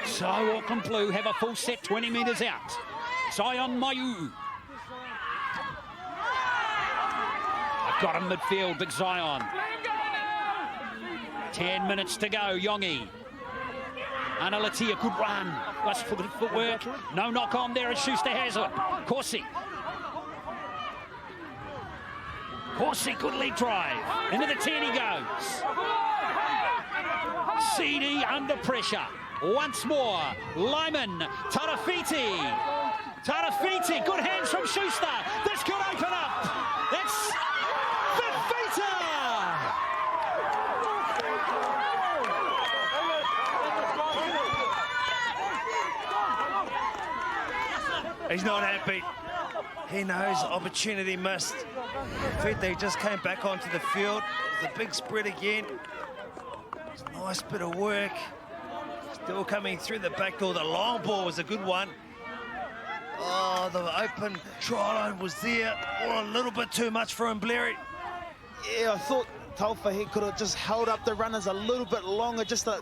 So Auckland Blue have a full set 20 metres out. Zion Mayu. I've got him midfield, big Zion. 10 minutes to go, Yongi. Analatia, good run. Nice for the footwork. No knock on there as Schuster has it. Corsi. Corsi, good lead drive. Into the 10 he goes. CD under pressure. Once more, Lyman, Tarafiti. Tarafiti, good hands from Schuster. This could open up. That's Fafita. He's not happy. He knows opportunity missed. Fafita just came back onto the field. The big spread again. It's a nice bit of work. Still coming through the back door. The long ball was a good one. Oh, the open try line was there. Oh, a little bit too much for him, Blairy. Yeah, I thought Taufahe could have just held up the runners a little bit longer, just a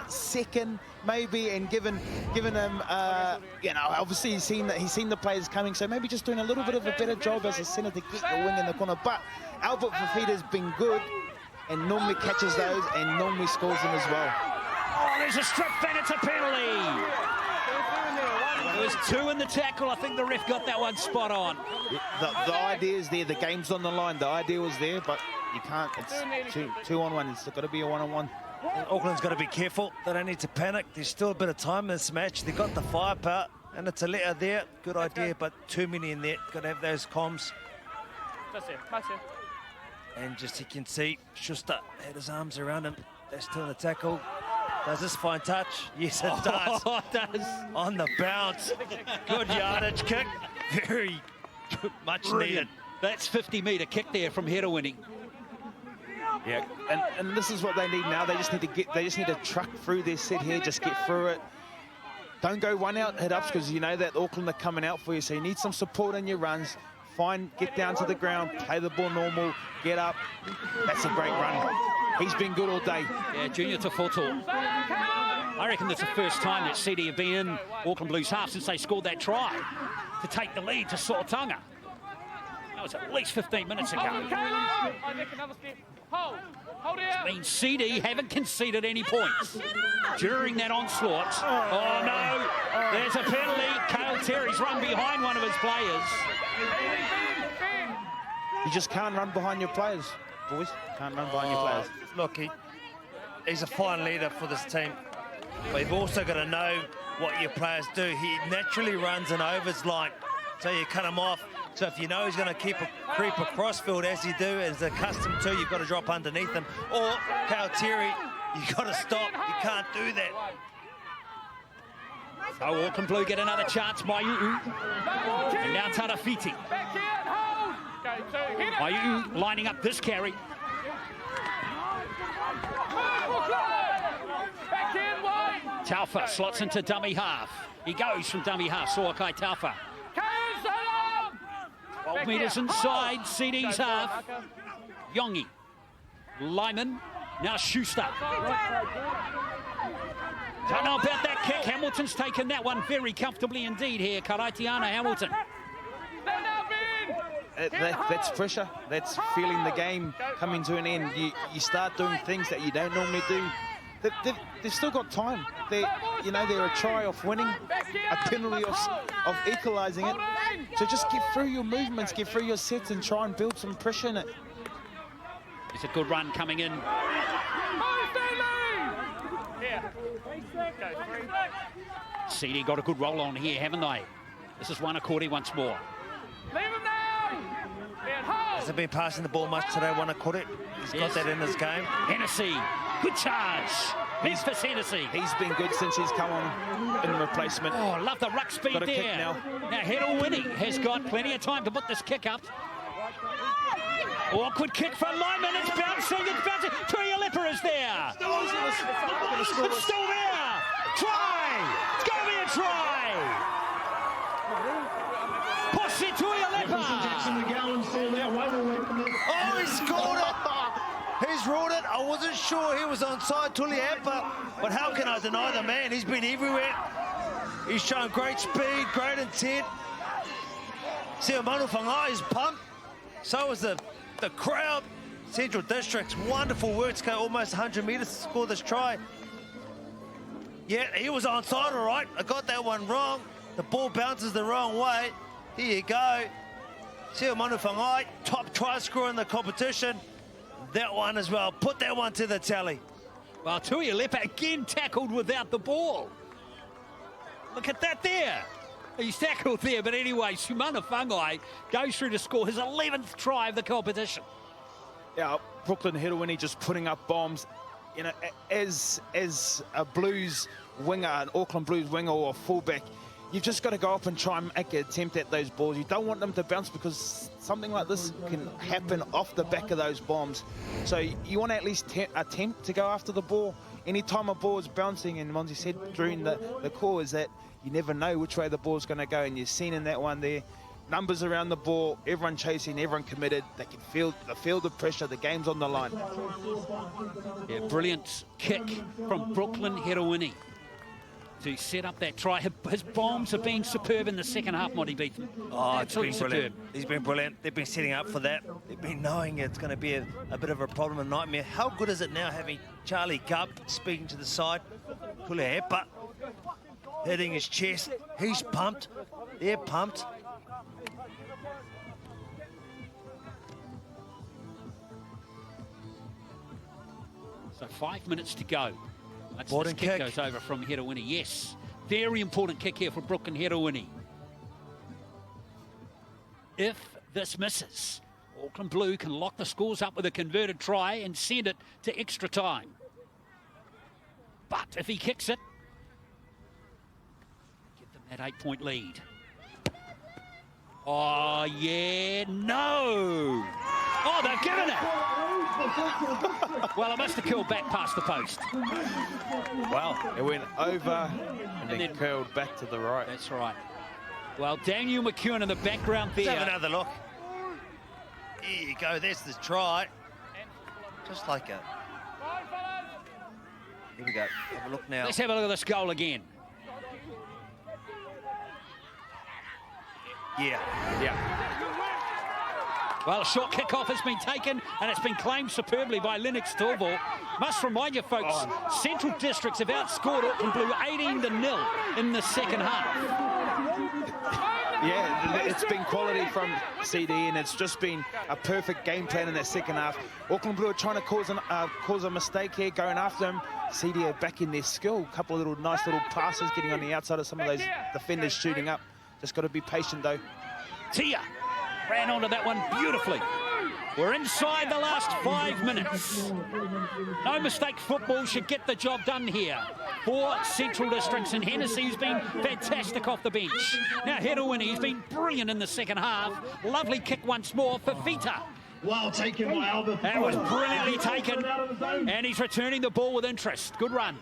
second maybe, and given him, you know, obviously he's seen the players coming, so maybe just doing a little bit of a better job as a centre to get the wing in the corner. But Albert Fafita's been good and normally catches those and normally scores them as well. Oh, there's a strip and it's a penalty. There was 2 in the tackle. I think the ref got that one spot on. The idea is there. The game's on the line. The idea was there, but you can't. It's 2 on 1. It's got to be a 1-on-1. Auckland's got to be careful. They don't need to panic. There's still a bit of time in this match. They've got the firepower, and it's a letter there. Good idea, but too many in there. Got to have those comms. That's it. And just you can see, Schuster had his arms around him. They're still in the tackle. Does this find touch? Yes, it does. Oh, it does. On the bounce. Good yardage kick. Very much needed. That's 50-metre kick there from Herowini. Yeah, and this is what they need now. They just need to truck through their set here, just get through it. Don't go one out hit ups, because you know that Auckland are coming out for you, so you need some support in your runs. Get down to the ground, play the ball normal, get up. That's a great run. He's been good all day. Yeah, Junior Tafoto. I reckon that's the first time that CD have been in Auckland Blues half since they scored that try to take the lead to Sortonga. That was at least 15 minutes ago. It means CD haven't conceded any points during that onslaught. Oh no, there's a penalty. Cale Terry's run behind one of his players. You just can't run behind your players, boys. Can't run behind your players. Look, he's a fine leader for this team. But you've also got to know what your players do. He naturally runs an overs line, so you cut him off. So if you know he's going to creep across field as you do, as accustomed to, you've got to drop underneath him. Or Cale Terry, you've got to stop. You can't do that. So Auckland Blue get another chance. Maiu'u. And now Tarafiti. Maiu'u lining up this carry. Taufa slots into dummy half. He goes from dummy half. Soakai Taufa. 12 metres inside CD's half. Yongi. Lyman. Now Schuster. Don't know about that kick. Hamilton's taken that one very comfortably indeed here. Karaitiana Hamilton. That's pressure. That's feeling the game coming to an end. You start doing things that you don't normally do. They've still got time. They're a try off winning, a penalty of equalising it. So just get through your movements, get through your sets, and try and build some pressure in it. It's a good run coming in. CD got a good roll on here, haven't they? This is Wanakori once more. Hasn't been passing the ball much today, Wanakori. He's got that in his game. Hennessy, good charge. Memphis Hennessy. He's been good since he's come on in replacement. Oh, love the ruck speed got a there. Kick now. Now Herowini has got plenty of time to put this kick up. Awkward kick for Lyman. It's bouncing. Tuialepa is there. It's still there. Try. It's going to be a try. Posse Tuialepa. Oh, he scored it. He's ruled it. I wasn't sure he was onside, Tuialepa, but how can I deny the man? He's been everywhere. He's shown great speed, great intent. Seo Manu Whangai is pumped. So is the crowd. Central District's wonderful work to go almost 100 metres to score this try. Yeah, he was onside, all right. I got that one wrong. The ball bounces the wrong way. Here you go. Seo Manu Whangai, top try scorer in the competition. That one as well. Put that one to the tally. Well, Tuialepa again tackled without the ball. Look at that there. He's tackled there, but anyway, Sumana Whangai goes through to score his 11th try of the competition. Yeah, Brooklyn Herowini just putting up bombs. You know, as a Blues winger, an Auckland Blues winger or a fullback, you've just got to go up and try and make an attempt at those balls. You don't want them to bounce, because something like this can happen off the back of those bombs. So you want to at least attempt to go after the ball. Anytime a ball is bouncing, and Monty said during the call, is that you never know which way the ball's going to go, and you've seen in that one there, numbers around the ball, everyone chasing, everyone committed. They can feel the pressure. The game's on the line. Yeah, brilliant kick from Brooklyn Herowini to set up that try. His bombs have been superb in the second half, Monty Beaton. Oh, absolutely it's been brilliant. superb. He's been brilliant. They've been setting up for that. They've been knowing it's going to be a bit of a problem, a nightmare. How good is it now having Charlie Gubb speaking to the side? Tuialepa hitting his chest. He's pumped. They're pumped. So 5 minutes to go. That's Important this kick kick. goes over from Herowini. Yes, very important kick here for Brooklyn Herowini. If this misses, Auckland Blue can lock the scores up with a converted try and send it to extra time. But if he kicks it, give them that 8-point lead. Oh, yeah, no. Oh, they've given it. Well, it must have curled back past the post. Well, it went over and then curled back to the right. That's right. Well, Daniel McEwen in the background there. Let's have another look. Here you go. There's the try. Just like a... Here we go. Have a look now. Let's have a look at this goal again. Yeah. Well, a short kick-off has been taken, and it's been claimed superbly by Lennox Torval. Must remind you, folks, Central Districts have outscored Auckland Blue 18-0 in the second half. Yeah, it's been quality from CD, and it's just been a perfect game plan in that second half. Auckland Blue are trying to cause a mistake here, going after them. CD are back in their skill. A couple of nice little passes, getting on the outside of some of those defenders shooting up. Just got to be patient, though. Tia ran onto that one beautifully. We're inside the last 5 minutes. No mistake, football should get the job done here for Central Districts, and Hennessy, who's been fantastic off the bench. Now Hedowini, who's been brilliant in the second half. Lovely kick once more for Fita. Well taken by Albert. That was brilliantly taken, and he's returning the ball with interest. Good run.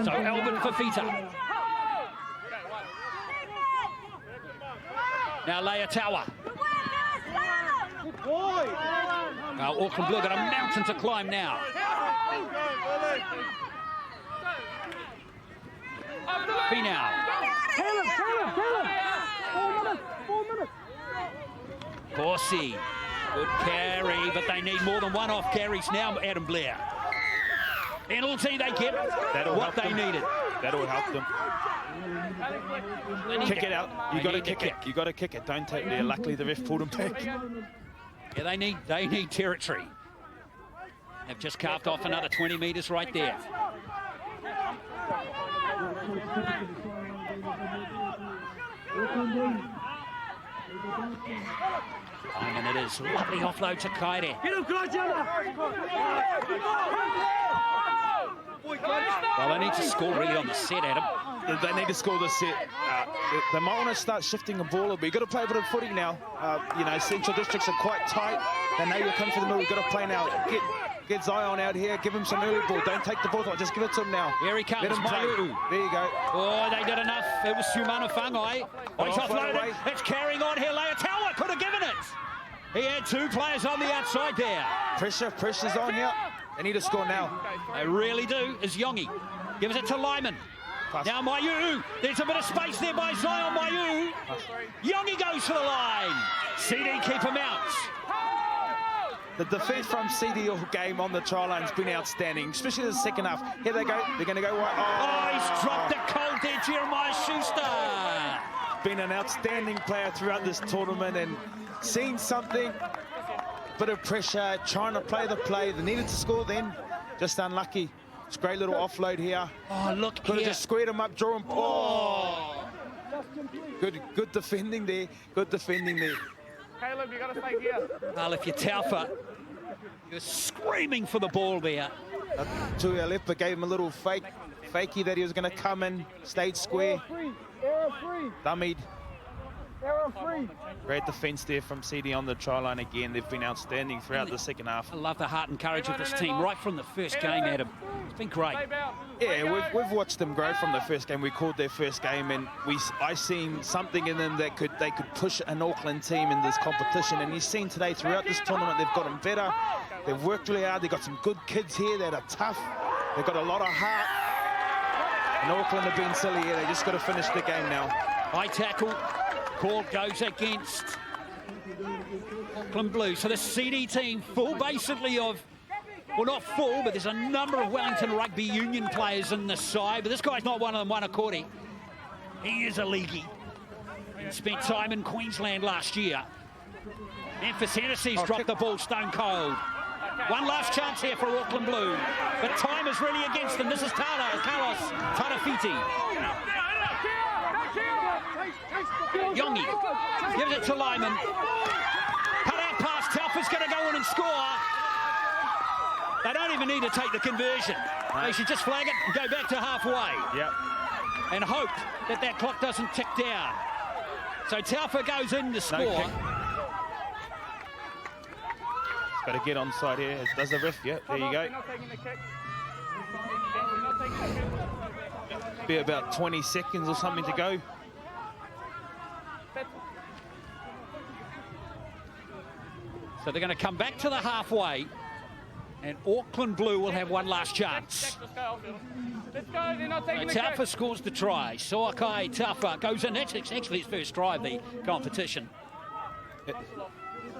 So Albert for Fita. Now Leatawa. Now Auckland Blue got a mountain to climb now. Finau. Corsi. Good carry, but they need more than one off carries now, Adam Blair. Penalty, they get what they needed. That'll help them. Kick it out. You got to kick it. You got to kick it. Don't take it. Luckily, the ref pulled him back. Yeah, they need territory. They've just carved off another 20 metres right there. And it is lovely offload to Kaire. Well, they need to score really on the set, Adam. They need to score the set. They might want to start shifting the ball a little bit. You've got to play a bit of footy now. You know, Central Districts are quite tight. They know you'll come for the middle. You've got to play now. Get Zion out here. Give him some early ball. Don't take the ball. Just give it to him now. Here he comes. Let him play. There you go. Oh, they did enough. It was Sumana Whangai. Oh, he's offloaded it. It's carrying on here. Leatawa could have given it. He had two players on the outside there. Pressure's on here. They need to score now. They really do. Is Yongi. Gives it to Lyman. Now Mayu. There's a bit of space there by Zion Mayu. Yongi goes to the line. CD keep him out. The defence from CD all game on the try line has been outstanding, especially the second half. Here they go. They're going to go wide. Oh, he's dropped it cold there, Jeremiah Schuster. Been an outstanding player throughout this tournament and seen something. Bit of pressure, trying to play the play. They needed to score then. Just unlucky. It's a great little offload here. Oh, look Could have just squared him up, draw him. Oh. Good defending there. Good defending there. Caleb, you got to stay here. Well, if you're Taufa, you're screaming for the ball there. Tuialepa gave him a little fakey that he was going to come in, stayed square. Dummied. Great defence there from CD on the try line again. They've been outstanding throughout the second half. I love the heart and courage of this team right from the first game, Adam. It's been great. Yeah, we've watched them grow from the first game. We called their first game, and I seen something in them that they could push an Auckland team in this competition. And you've seen today throughout this tournament, they've gotten better. They've worked really hard. They've got some good kids here that are tough. They've got a lot of heart. And Auckland have been silly here. They just got to finish the game now. High tackle. Call goes against Auckland Blue. So the CD team full basically of, well, not full, but there's a number of Wellington Rugby Union players in the side. But this guy's not one of them, one Akori. He is a leaguey. He spent time in Queensland last year. Memphis Hennessy's dropped the ball stone cold. One last chance here for Auckland Blue. But time is really against them. This is Carlos Tarafiti. Yongi gives it to Lyman. Cut out pass. Taufa's going to go in and score. They don't even need to take the conversion. They should just flag it and go back to halfway. Yep. And hope that clock doesn't tick down. So Taufa goes in to score. No got to get onside here. Does the ref? Yeah, there you go. Be about 20 seconds or something to go. So they're going to come back to the halfway, and Auckland Blue will have one last chance. Taufa scores the try. Soakai Taufa goes in. That's actually his first try of the competition.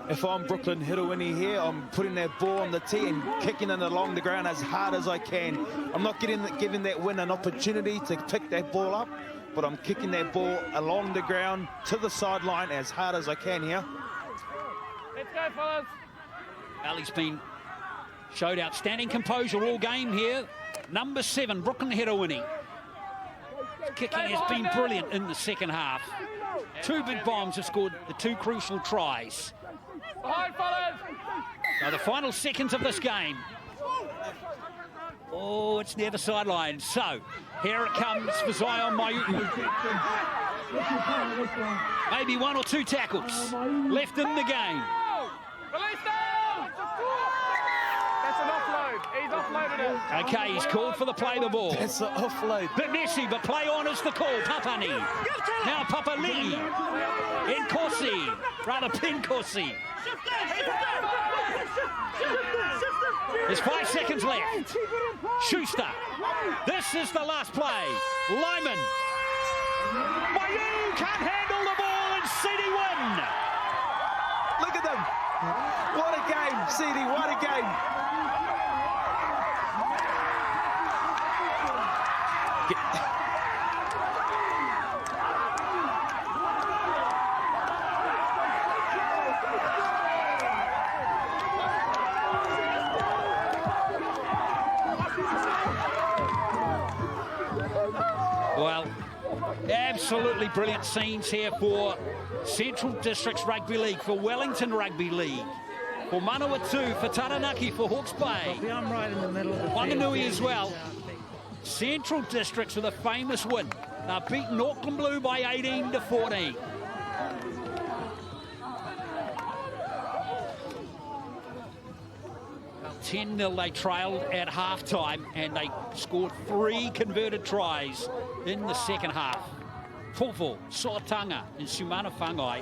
If I'm Brooklyn Hiruini here, I'm putting that ball on the tee and kicking it along the ground as hard as I can. I'm not giving that win an opportunity to pick that ball up, but I'm kicking that ball along the ground to the sideline as hard as I can here. Let's go, fellas. Ali's been showed outstanding composure all game here. Number 7, Brooklyn Hiruini. Kicking has been brilliant in the second half. 2 big bombs have scored the 2 crucial tries. Behind, fellas. Now the final seconds of this game. Oh, it's near the sideline. So here it comes for Zion Maiuku. Maybe 1 or 2 tackles left in the game. Release down. That's an offload. He's offloaded it. Okay, he's called for the play the ball. That's an offload. Bit messy, but play on is the call. Papani. Now Papali'i. Nkosi. Rather Pinkosi. There's 5 seconds left. Schuster. This is the last play. Lyman. Mayu can't handle the ball and CD win. Look at them. What a game, CD. What a game. Well, absolutely brilliant scenes here for Central Districts Rugby League, for Wellington Rugby League, for Manawatu, for Taranaki, for Hawke's Bay. I'm right in the middle of the Wanganui as well. Central Districts with a famous win. They've beaten Auckland Blue by 18-14. Well, 10-0 they trailed at half-time, and they scored 3 converted tries in the second half. Tovo, Sotanga and Sumana Whangai.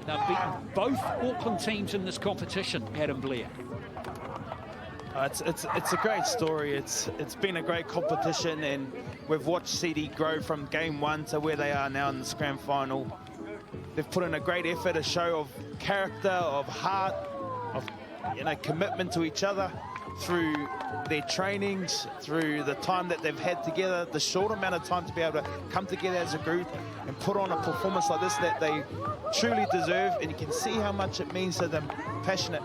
They've beaten both Auckland teams in this competition, Adam Blair. It's a great story. It's been a great competition, and we've watched CD grow from game 1 to where they are now in this grand final. They've put in a great effort, a show of character, of heart, of commitment to each other through their trainings, through the time that they've had together, the short amount of time to be able to come together as a group and put on a performance like this that they truly deserve, and you can see how much it means to them. Passionate.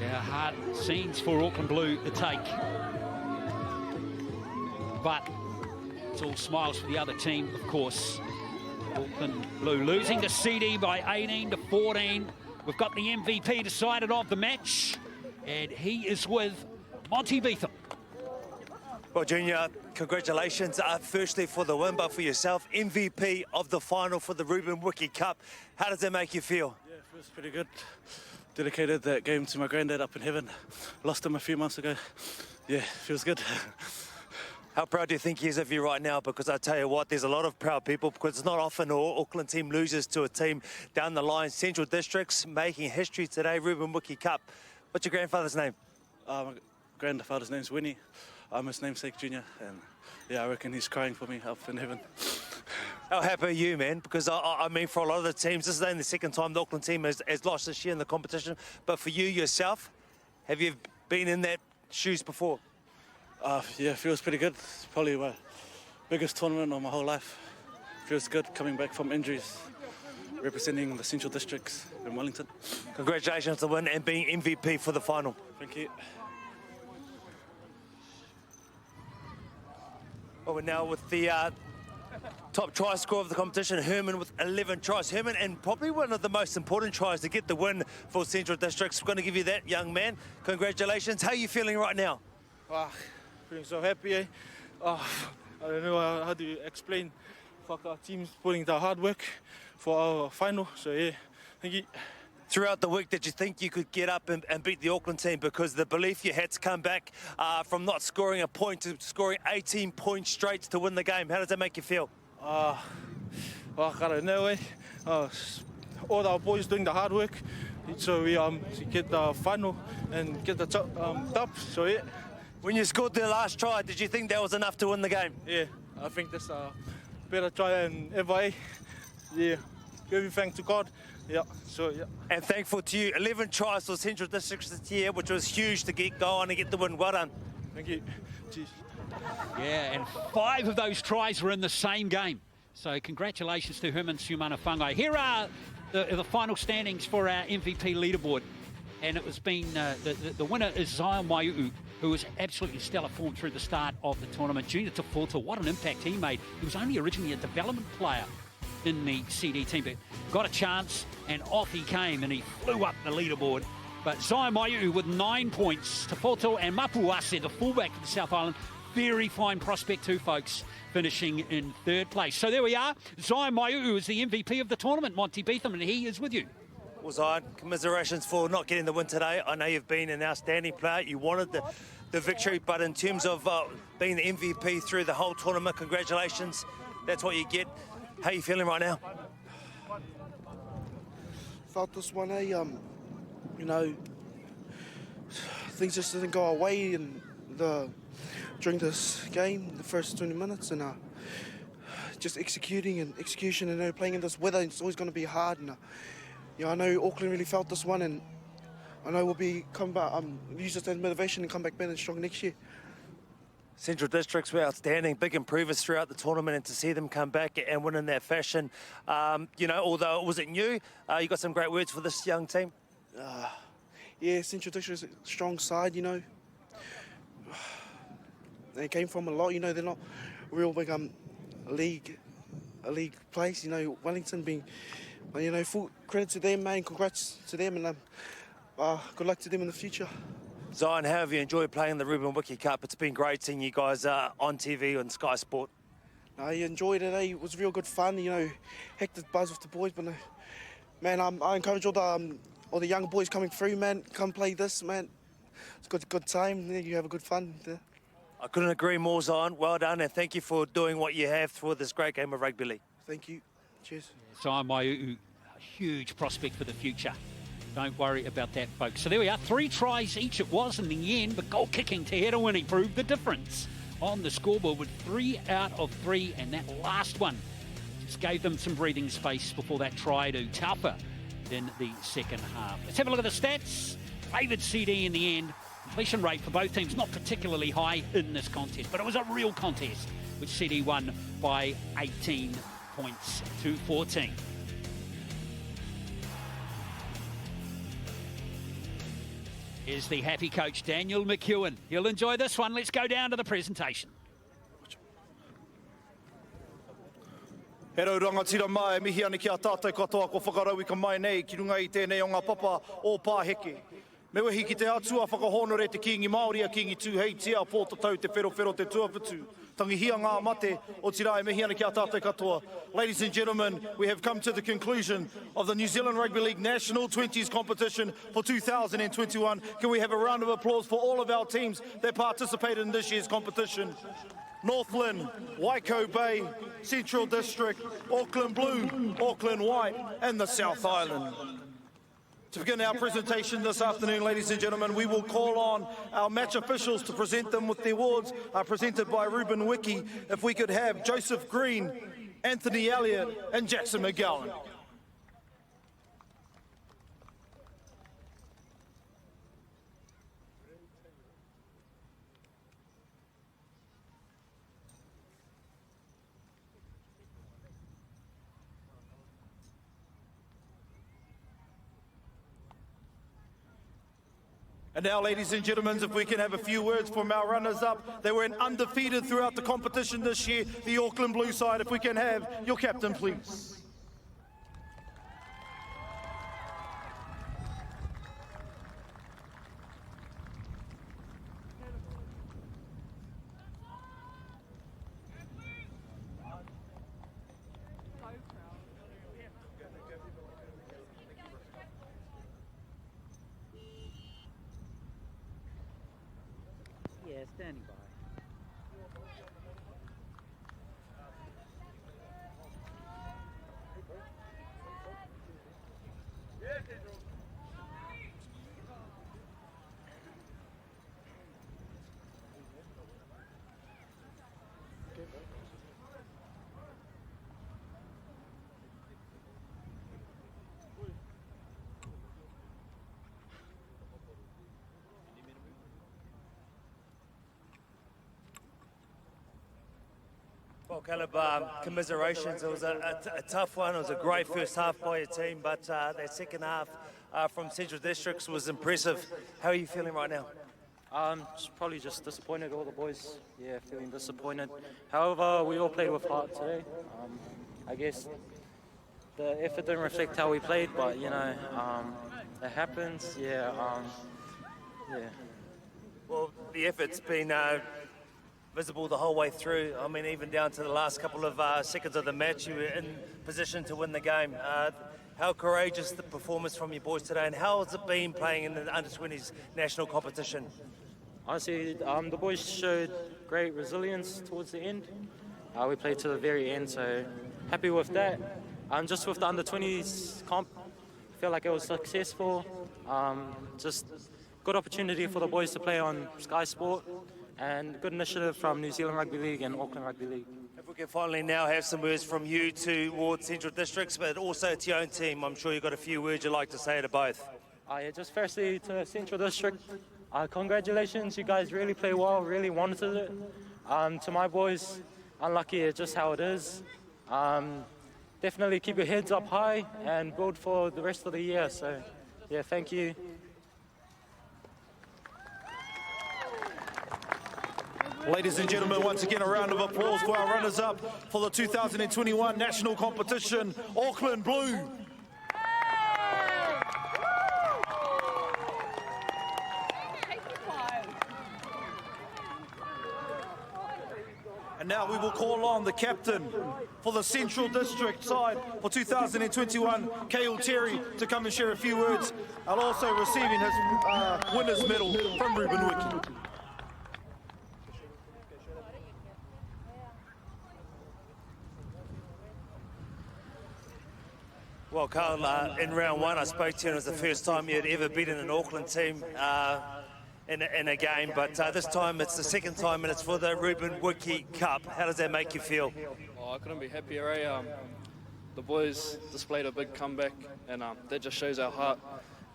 Yeah, hard scenes for Auckland Blue to take. But it's all smiles for the other team, of course. Auckland Blue losing to CD by 18-14. We've got the MVP decided of the match, and he is with Monty Beetham. Well, Junior, congratulations, firstly for the win, but for yourself, MVP of the final for the Ruben Wiki Cup. How does that make you feel? Yeah, it feels pretty good. Dedicated that game to my granddad up in heaven. Lost him a few months ago. Yeah, feels good. How proud do you think he is of you right now? Because I tell you what, there's a lot of proud people, because it's not often an Auckland team loses to a team down the line. Central Districts making history today, Ruben Wiki Cup. What's your grandfather's name? My grandfather's name's Winnie. I'm his namesake, Junior, and yeah, I reckon he's crying for me up in heaven. How happy are you, man? Because I mean, for a lot of the teams, this is only the second time the Auckland team has lost this year in the competition. But for you yourself, have you been in that shoes before? Yeah, feels pretty good. It's probably my biggest tournament of my whole life. Feels good coming back from injuries, representing the Central Districts in Wellington. Congratulations on the win and being MVP for the final. Thank you. Well, we're now with the top try scorer of the competition, Herman, with 11 tries. Herman, and probably one of the most important tries to get the win for Central Districts. We're going to give you that, young man. Congratulations. How are you feeling right now? Feeling so happy, eh? I don't know how to explain. Fuck, our team's putting the hard work for our final. So yeah, thank you. Throughout the week, did you think you could get up and beat the Auckland team? Because the belief you had to come back from not scoring a point to scoring 18 points straight to win the game. How does that make you feel? Well, I don't know. All our boys doing the hard work, so we get the final and get the top. So yeah. When you scored the last try, did you think that was enough to win the game? Yeah, I think that's a better try than ever. Yeah, giving thanks to God. Yeah, so yeah. And thankful to you. 11 tries for Central Districts this year, which was huge to get going and get the win. Well done. Thank you. Cheers. Yeah, and 5 of those tries were in the same game. So congratulations to him and Sumana Whangai. Here are the final standings for our MVP leaderboard. And it was the winner is Zion Maiu'u, who was absolutely stellar form through the start of the tournament. Junior Tafoto, what an impact he made. He was only originally a development player in the CD team, but got a chance and off he came and he flew up the leaderboard. But Zion Maiu'u with 9 points. Tafoto and Mapuase, the fullback for the South Island, very fine prospect too, folks, finishing in 3rd place. So there we are. Zion Maiu'u is the MVP of the tournament, Monty Beetham, and he is with you. Well, Zion, commiserations for not getting the win today. I know you've been an outstanding player. You wanted the victory, but in terms of being the MVP through the whole tournament, congratulations. That's what you get. How are you feeling right now? Felt this one, you know, things just didn't go our way during this game, the first 20 minutes, and just execution, and playing in this weather, it's always going to be hard. And I know Auckland really felt this one, and I know we'll come back, use this as motivation and come back better and strong next year. Central Districts were outstanding, big improvers throughout the tournament, and to see them come back and win in that fashion, although it wasn't new, you got some great words for this young team. Yeah, Central Districts is a strong side, They came from a lot, they're not real big a league place, Wellington being, full credit to them, man, congrats to them, and good luck to them in the future. Zion, how have you enjoyed playing the Ruben Wiki Cup? It's been great seeing you guys on TV on Sky Sport. I enjoyed it, It was real good fun, hectic buzz with the boys, but man, I encourage all the young boys coming through, man, come play this, man. It's a good time, you have a good fun. I couldn't agree more, Zion. Well done, and thank you for doing what you have for this great game of rugby league. Thank you. Cheers. Zion Maiu'u, a huge prospect for the future. Don't worry about that, folks. So there we are, 3 tries each it was in the end, but goal kicking to header winning proved the difference on the scoreboard with 3 out of 3, and that last one just gave them some breathing space before that try to Taufa in the second half. Let's have a look at the stats. Favoured CD in the end. Completion rate for both teams not particularly high in this contest, but it was a real contest, which CD won by 18 points to 14. Here's the happy coach, Daniel McEwen. You'll enjoy this one. Let's go down to the presentation. He rau rangatira mai, mihi ana ki a tātai katoa ko whakarau I ka mai nei, ki runga I tēnei o ngā papa o Pāheke. Me wehi ki te atua whakahonore te kingi Māori a kingi tūheitia, pōtatau te whero te tuawhitu. Tangi hia ngā mate o tirai mihi ana ki a tātai katoa. Ladies and gentlemen, we have come to the conclusion of the New Zealand Rugby League National 20s competition for 2021. Can we have a round of applause for all of our teams that participated in this year's competition? Northland, Waikato Bay, Central District, Auckland Blue, Auckland White, and the South Island. To begin our presentation this afternoon, ladies and gentlemen, we will call on our match officials to present them with the awards presented by Ruben Wiki. If we could have Joseph Green, Anthony Elliott, and Jackson McGowan. And now, ladies and gentlemen, if we can have a few words from our runners-up. They were undefeated throughout the competition this year, the Auckland Blue side. If we can have your captain, please. Yeah, standing by. Well, Caleb, commiserations. It was a tough one. It was a great first half by your team, but that second half from Central Districts was impressive. How are you feeling right now? Probably just disappointed, all the boys. Yeah, feeling disappointed. However, we all played with heart today. I guess the effort didn't reflect how we played, but you know, it happens. Yeah. Well, the effort's been visible the whole way through. I mean, even down to the last couple of seconds of the match, you were in position to win the game. How courageous the performance from your boys today, and how has it been playing in the under-20s national competition? Honestly, the boys showed great resilience towards the end. We played to the very end, so happy with that. Just with the under-20s comp, feel like it was successful. Just good opportunity for the boys to play on Sky Sport, and good initiative from New Zealand Rugby League and Auckland Rugby League. If we can finally now have some words from you towards Central Districts, but also to your own team, I'm sure you've got a few words you'd like to say to both. Yeah, just firstly to Central District, congratulations, you guys really play well, really wanted it. To my boys, unlucky, it's just how it is. Definitely keep your heads up high and build for the rest of the year, so yeah, thank you. Ladies and gentlemen, once again, a round of applause for our runners-up for the 2021 national competition, Auckland Blue. And now we will call on the captain for the Central District side for 2021, Kale Terry, to come and share a few words, and also receiving his winner's medal from Ruben Wiki. Well, Carl, in round one, I spoke to you, and it was the first time you'd ever beaten an Auckland team in a game, but this time it's the second time, and it's for the Ruben Wiki Cup. How does that make you feel? Oh, I couldn't be happier, eh? The boys displayed a big comeback, and that just shows our heart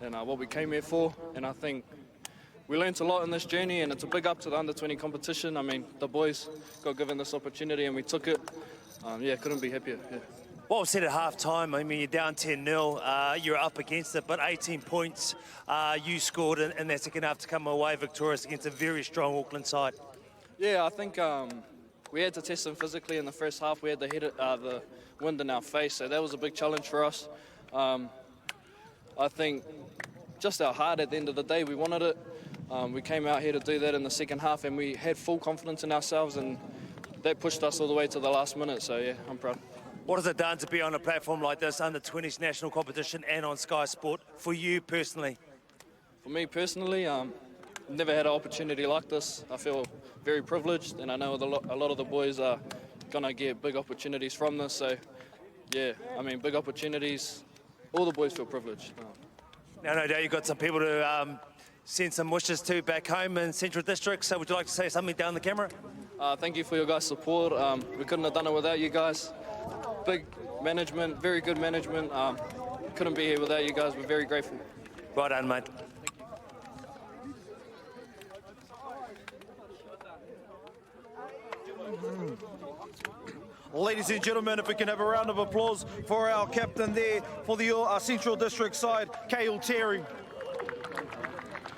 and what we came here for, and I think we learnt a lot in this journey, and it's a big up to the under-20 competition. I mean, the boys got given this opportunity, and we took it. Yeah, couldn't be happier. Yeah. What was said at half-time, I mean, you're down 10-0, you're up against it, but 18 points you scored in that second half to come away victorious against a very strong Auckland side. Yeah, I think we had to test them physically in the first half. We had the wind in our face, so that was a big challenge for us. I think just our heart at the end of the day, we wanted it. We came out here to do that in the second half, and we had full confidence in ourselves, and that pushed us all the way to the last minute, so yeah, I'm proud. What has it done to be on a platform like this, under-20s national competition and on Sky Sport, for you personally? For me personally, never had an opportunity like this. I feel very privileged, and I know a lot of the boys are going to get big opportunities from this. So, yeah, I mean, big opportunities. All the boys feel privileged. Now, no doubt you've got some people to send some wishes to back home in Central District. So would you like to say something down the camera? Thank you for your guys' support. We couldn't have done it without you guys. Big management, very good management. Couldn't be here without you guys. We're very grateful. Well done, mate. Ladies and gentlemen, if we can have a round of applause for our captain there for the Central District side, Kale Terry.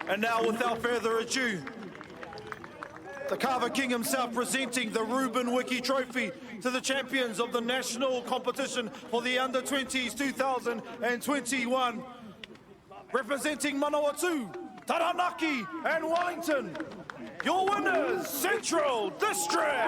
And now, without further ado, the Carver King himself presenting the Ruben Wiki Trophy to the champions of the national competition for the Under-20s 2021. Representing Manawatu, Taranaki and Wellington, your winners, Central District!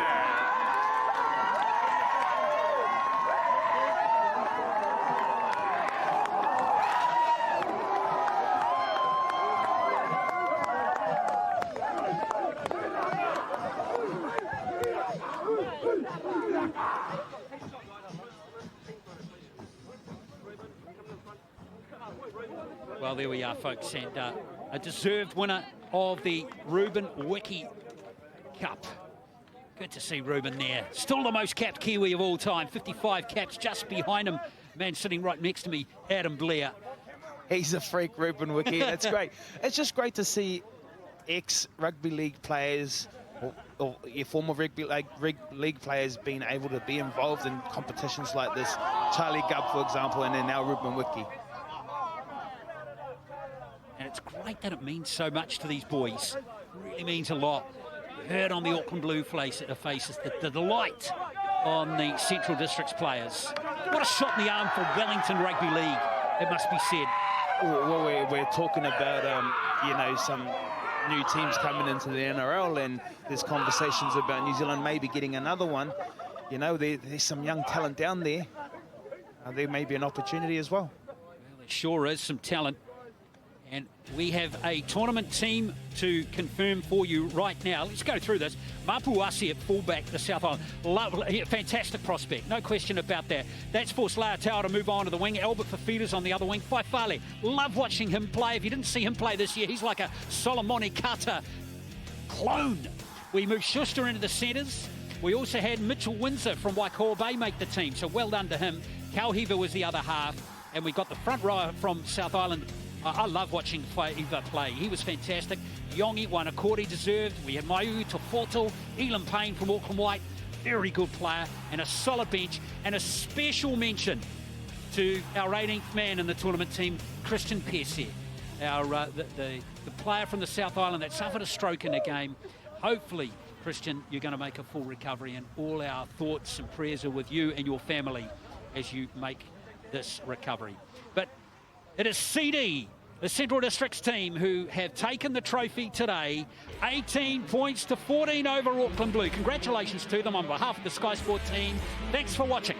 Well, there we are, folks, and a deserved winner of the Ruben Wiki Cup. Good to see Ruben there. Still the most capped Kiwi of all time, 55 caps, just behind him. Man sitting right next to me, Adam Blair. He's a freak, Ruben Wiki. That's great. It's just great to see ex-rugby league players or your former rugby league players being able to be involved in competitions like this. Charlie Gubb, for example, and then now Ruben Wiki. And it's great that it means so much to these boys. It really means a lot. You heard on the Auckland Blue faces the delight on the Central District's players. What a shot in the arm for Wellington Rugby League, it must be said. Well, we're talking about, you know, some new teams coming into the NRL, and there's conversations about New Zealand maybe getting another one. You know, there's some young talent down there. There may be an opportunity as well. Well, there sure is some talent. And we have a tournament team to confirm for you right now. Let's go through this. Mapuasi at fullback, the South Island. Fantastic prospect, no question about that. That's forced Leatao to move on to the wing. Albert Fafita's on the other wing. Faifale, love watching him play. If you didn't see him play this year, he's like a Solomoni Kata clone. We moved Schuster into the centres. We also had Mitchell Windsor from Waikoa Bay make the team, so well done to him. Kauhiva was the other half. And we got the front row from South Island. I love watching Faiva play. He was fantastic. Yongi won a Cordy deserved. We had Maiu Tofoto, Elam Payne from Auckland White. Very good player and a solid bench. And a special mention to our 18th man in the tournament team, Christian Pearce, our the player from the South Island that suffered a stroke in the game. Hopefully, Christian, you're going to make a full recovery, and all our thoughts and prayers are with you and your family as you make this recovery. But it is CD, the Central Districts team, who have taken the trophy today. 18 points to 14 over Auckland Blue. Congratulations to them on behalf of the Sky Sport team. Thanks for watching.